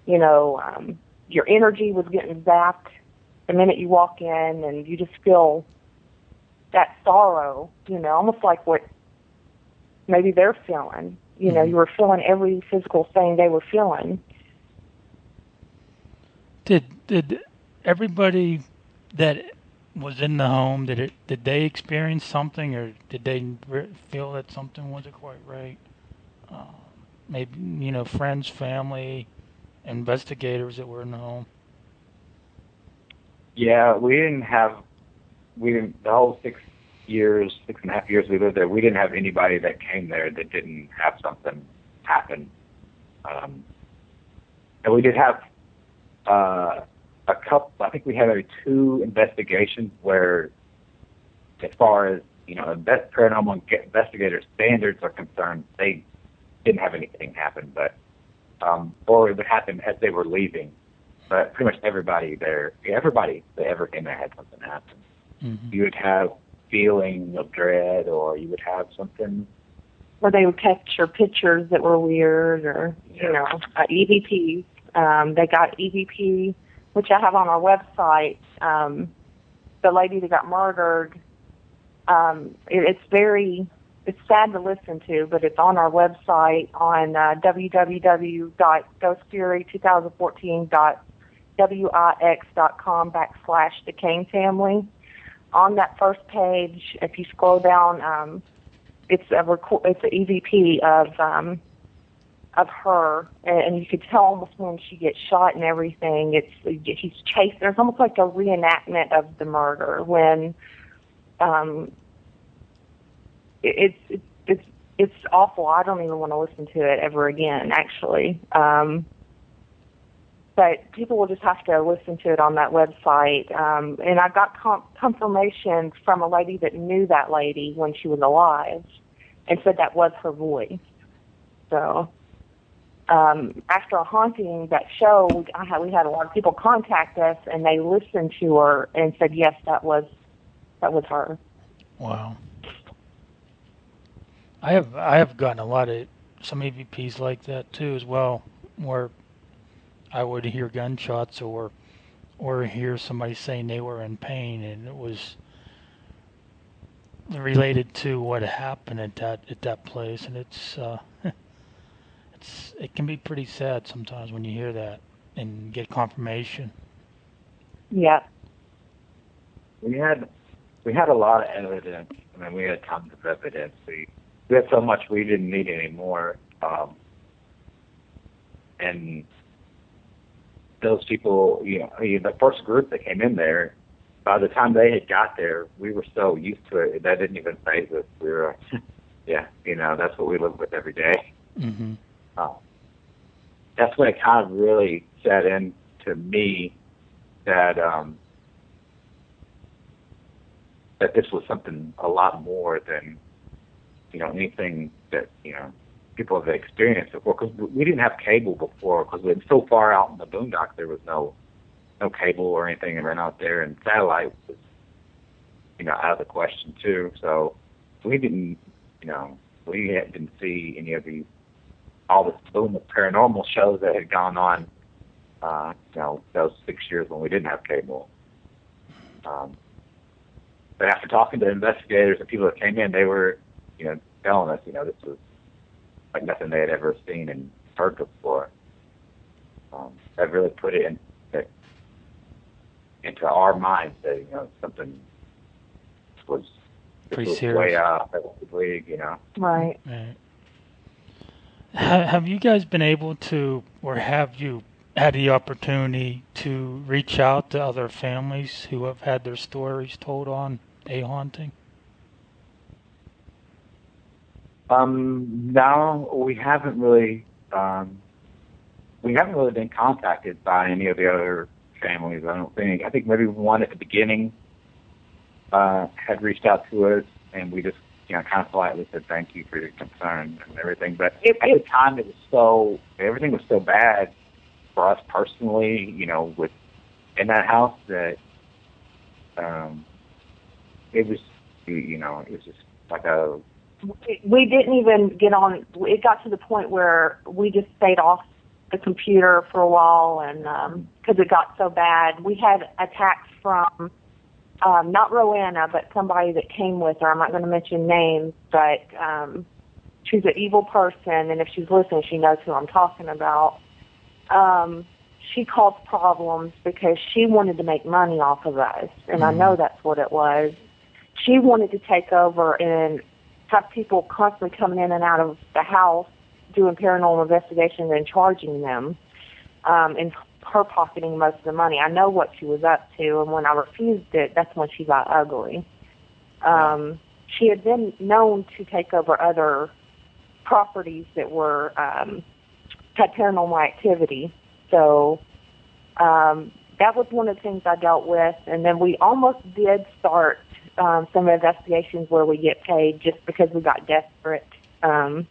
Your energy was getting zapped the minute you walk in, and you just feel that sorrow, almost like what maybe they're feeling. You were feeling every physical thing they were feeling. Did everybody that was in the home, did they experience something, or did they feel that something wasn't quite right? Maybe, friends, family, investigators that were in the home. Yeah, the whole 6.5 years we lived there, we didn't have anybody that came there that didn't have something happen. And we did have a couple, I think we had 2 investigations where, as far as, paranormal investigator standards are concerned, they didn't have anything happen, but, or it would happen as they were leaving. But pretty much everybody that ever came there had something happen. Mm-hmm. You would have feeling of dread, or you would have something where they would capture pictures that were weird, or EVPs. They got EVP, which I have on our website. The lady that got murdered. It's sad to listen to, but it's on our website on www.ghostfury2014.wix.com/the Cain family. On that first page, if you scroll down, it's an EVP of her, and you could tell almost when she gets shot and everything. He's chased. There's almost like a reenactment of the murder when. It's awful. I don't even want to listen to it ever again, actually. But people will just have to listen to it on that website. And I got confirmation from a lady that knew that lady when she was alive and said that was her voice. So after a haunting, that show, we had a lot of people contact us, and they listened to her and said, yes, that was her. Wow. I have gotten a lot of some EVPs like that too as well, where I would hear gunshots or hear somebody saying they were in pain, and it was related to what happened at that place, and it can be pretty sad sometimes when you hear that and get confirmation. Yeah. We had a lot of evidence. I mean, we had tons of evidence. We had so much we didn't need anymore. And those people, the first group that came in there, by the time they had got there, we were so used to it that didn't even faze us. We were, that's what we live with every day. Mm-hmm. That's when it kind of really set in to me that that this was something a lot more than anything that people have experienced before, because we didn't have cable before, because we were so far out in the boondocks. There was no cable or anything around out there, and satellite was out of the question too. So we didn't see any of all this boom of paranormal shows that had gone on those 6 years when we didn't have cable. But after talking to investigators and people that came in, they were telling us, this was like nothing they had ever seen and heard before. That really put it into our minds that, something was way out of the league, Right. Have you guys been able to, or have you had the opportunity to reach out to other families who have had their stories told on a haunting? No, we haven't really been contacted by any of the other families, I don't think. I think maybe one at the beginning had reached out to us, and we just kind of politely said thank you for your concern and everything. But at the time, everything was so bad for us personally, in that house, that it was just like a. We didn't even get on. It got to the point where we just stayed off the computer for a while, and because it got so bad, we had attacks from not Rowena, but somebody that came with her. I'm not going to mention names, but she's an evil person, and if she's listening, she knows who I'm talking about. She caused problems because she wanted to make money off of us, and I know that's what it was. She wanted to take over and have people constantly coming in and out of the house doing paranormal investigations and charging them, and her pocketing most of the money. I know what she was up to, and when I refused it, that's when she got ugly. She had been known to take over other properties that were had paranormal activity, so that was one of the things I dealt with. And then we almost did start some investigations where we get paid just because we got desperate, as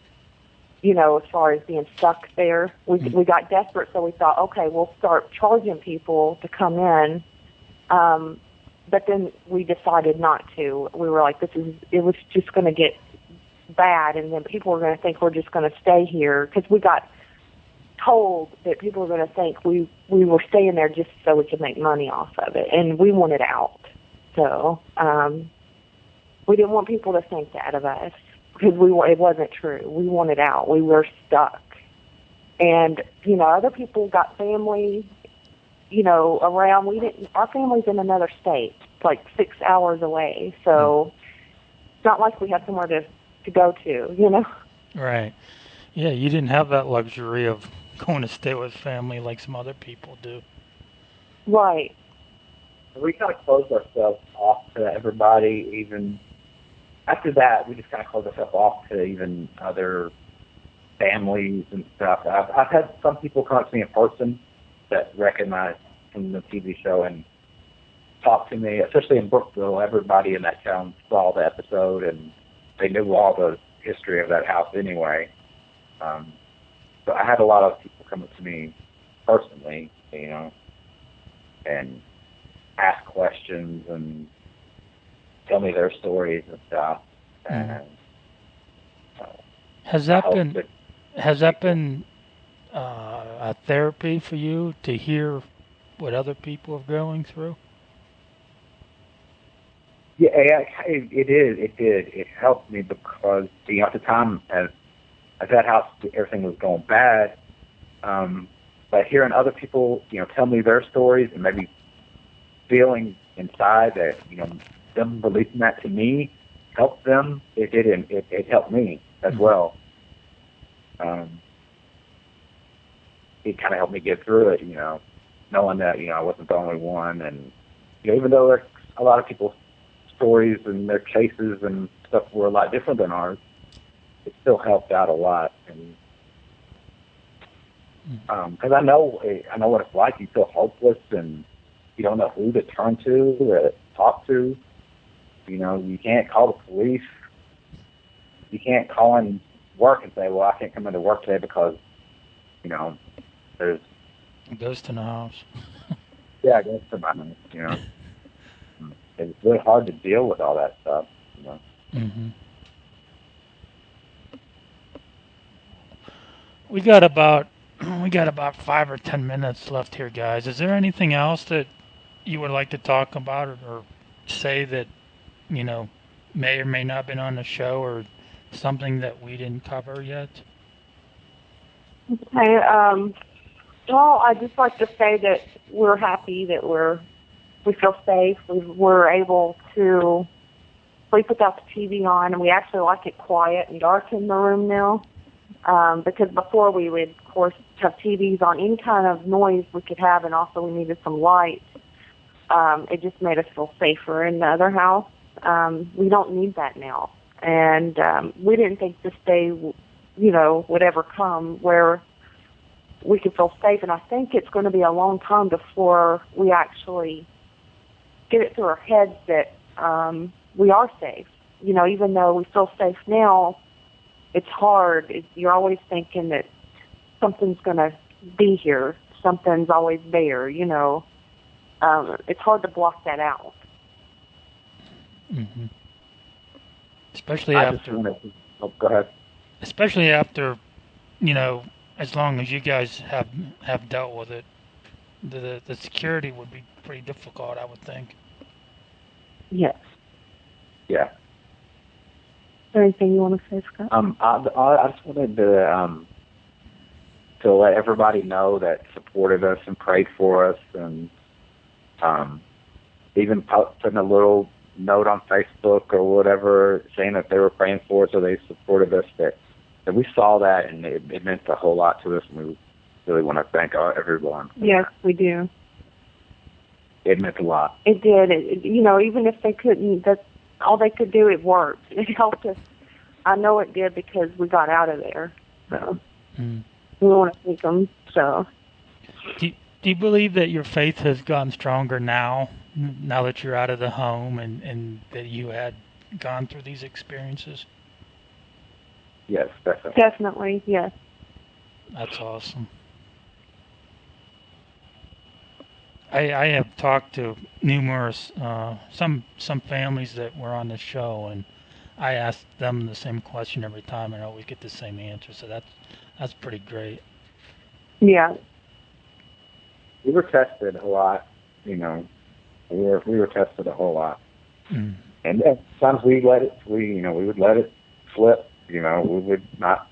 far as being stuck there. We got desperate, so we thought, okay, we'll start charging people to come in. But then we decided not to. We were like, it was just going to get bad, and then people were going to think we're just going to stay here, because we got told that people were going to think we were staying there just so we could make money off of it, and we wanted out. So we didn't want people to think that of us, because it wasn't true. We wanted out. We were stuck. And, you know, other people got family, you know, around. Our family's in another state, like 6 hours away. So it's not like we had somewhere to go to, you know? Right. Yeah, you didn't have that luxury of going to stay with family like some other people do. Right. We kind of closed ourselves off to everybody. Even after that, we just kind of closed ourselves off to even other families and stuff. I've had some people come up to me in person that recognize from the TV show and talk to me, especially in Brookville. Everybody in that town saw the episode, and they knew all the history of that house anyway. So I had a lot of people come up to me personally, you know, and ask questions and tell me their stories and stuff. And has that been a therapy for you to hear what other people are going through? Yeah, it is. It did. It helped me because, you know, at the time, as that house, everything was going bad. But hearing other people, you know, tell me their stories and maybe feeling inside that, you know, them releasing that to me helped them. It did, and it helped me as well. It kind of helped me get through it, you know, knowing that, you know, I wasn't the only one. And, you know, even though there's a lot of people's stories and their cases and stuff were a lot different than ours, it still helped out a lot. And because I know what it's like. You feel hopeless and you don't know who to turn to or talk to. You know, you can't call the police. You can't call in work and say, well, I can't come into work today because, you know, there's a ghost in the house. Yeah, a ghost in my house, you know. It's really hard to deal with all that stuff, you know. Mm-hmm. We got about 5 or 10 minutes left here, guys. Is there anything else that you would like to talk about or say that, you know, may or may not have been on the show, or something that we didn't cover yet? Okay. Well, I'd just like to say that we're happy that we feel safe. We're able to sleep without the TV on, and we actually like it quiet and dark in the room now. Because before we would, of course, have TVs on, any kind of noise we could have, and also we needed some light. It just made us feel safer in the other house. We don't need that now. And we didn't think this day, you know, would ever come where we could feel safe. And I think it's going to be a long time before we actually get it through our heads that we are safe. You know, even though we feel safe now, it's hard. You're always thinking that something's going to be here. Something's always there, you know. It's hard to block that out. Mm-hmm. Especially after... go ahead. Especially after, you know, as long as you guys have dealt with it, the security would be pretty difficult, I would think. Yes. Yeah. Is there anything you want to say, Scott? I just wanted to let everybody know that supported us and prayed for us, and even putting a little note on Facebook or whatever saying that they were praying for us or they supported us, that we saw that, and it meant a whole lot to us, and we really want to thank everyone. Yes, we do. It meant a lot. It did. You know, even if they couldn't, that's all they could do. It worked. It helped us. I know it did because we got out of there. So we want to thank them. So. Do you believe that your faith has gotten stronger now that you're out of the home and that you had gone through these experiences? Yes, definitely. Definitely, yes. That's awesome. I have talked to numerous some families that were on the show, and I ask them the same question every time and I always get the same answer. So that's pretty great. Yeah. We were tested a lot, you know. We were tested a whole lot. Mm. And sometimes we would let it flip, you know. We would not,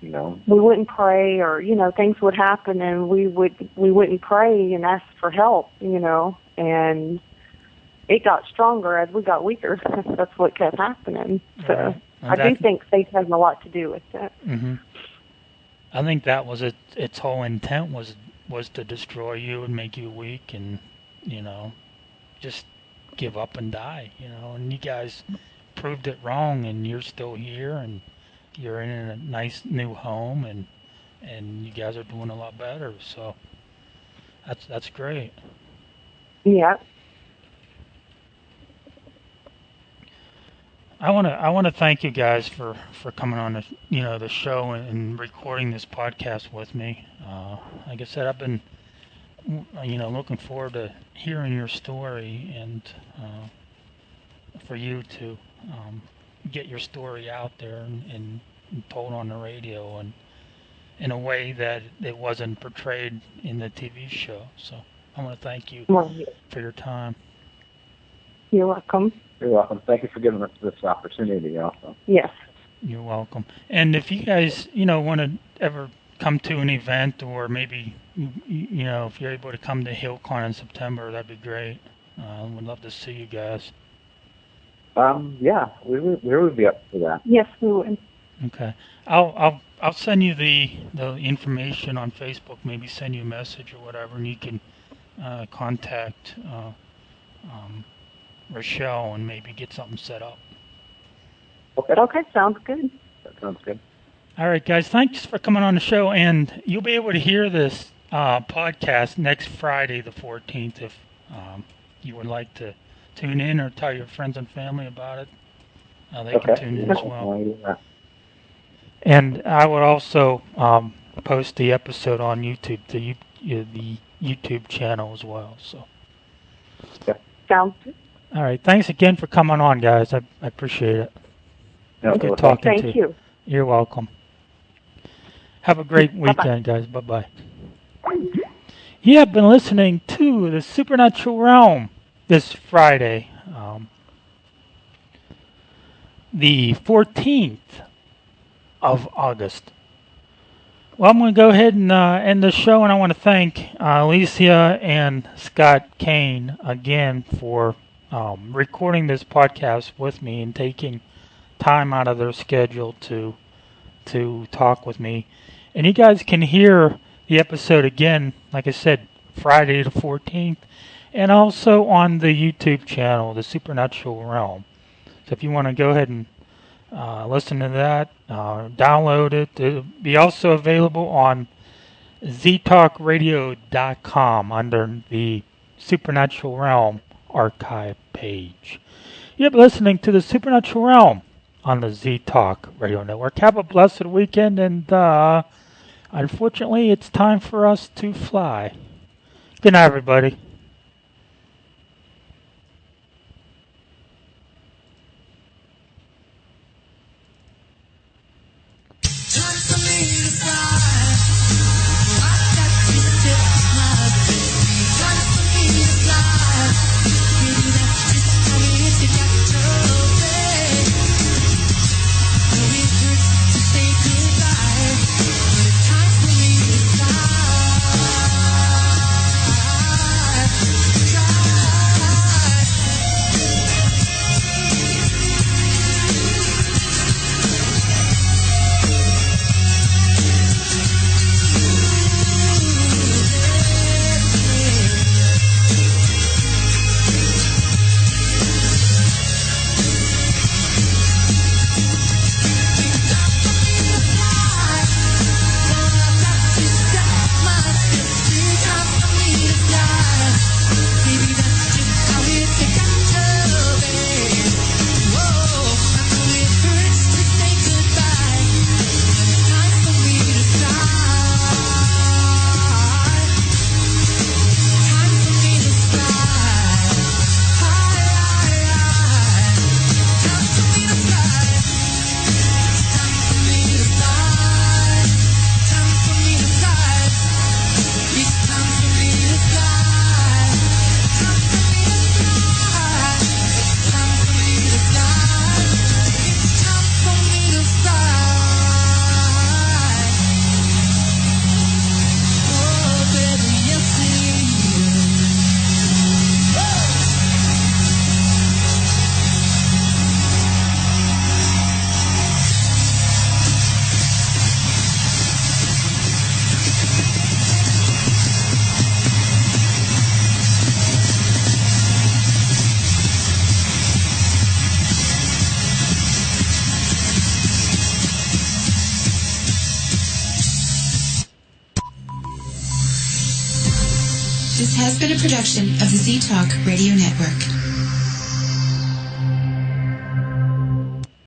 you know. We wouldn't pray, or, you know, things would happen and we wouldn't pray and ask for help, you know, and it got stronger as we got weaker. That's what kept happening. So I do think faith has a lot to do with that. Mm-hmm. I think that was its whole intent was to destroy you and make you weak and, you know, just give up and die, you know. And you guys proved it wrong, and you're still here, and you're in a nice new home, and you guys are doing a lot better. So that's great. Yeah. I want to thank you guys for coming on the show and recording this podcast with me. Like I said, I've been looking forward to hearing your story and for you to get your story out there and told on the radio and in a way that it wasn't portrayed in the TV show. So I want to thank you for your time. You're welcome. You're welcome. Thank you for giving us this opportunity also. Yes. You're welcome. And if you guys, want to ever come to an event, or maybe, if you're able to come to HillCon in September, that'd be great. We'd love to see you guys. Yeah, we would be up for that. Yes, we would. Okay. I'll send you the information on Facebook, maybe send you a message or whatever, and you can contact Rochelle and maybe get something set up. Okay, sounds good. That sounds good. All right, guys, thanks for coming on the show, and you'll be able to hear this podcast next Friday, the 14th, if you would like to tune in or tell your friends and family about it. They can tune in as well. Yeah. And I would also post the episode on YouTube, the YouTube channel as well. So. Yeah. Sounds good. All right. Thanks again for coming on, guys. I appreciate it. No, good talking to you. Thank you. You're welcome. Have a great weekend, guys. Bye-bye. You have been listening to The Supernatural Realm this Friday, the 14th of August. Well, I'm going to go ahead and end the show, and I want to thank Alicia and Scott Cain again for recording this podcast with me and taking time out of their schedule to talk with me. And you guys can hear the episode again, like I said, Friday the 14th, and also on the YouTube channel, The Supernatural Realm. So if you want to go ahead and listen to that, download it. It'll be also available on ztalkradio.com under the Supernatural Realm archive page. You're listening to The Supernatural Realm on the Z-Talk Radio Network. Have a blessed weekend, and unfortunately, it's time for us to fly. Good night, everybody. This has been a production of the Z Talk Radio Network.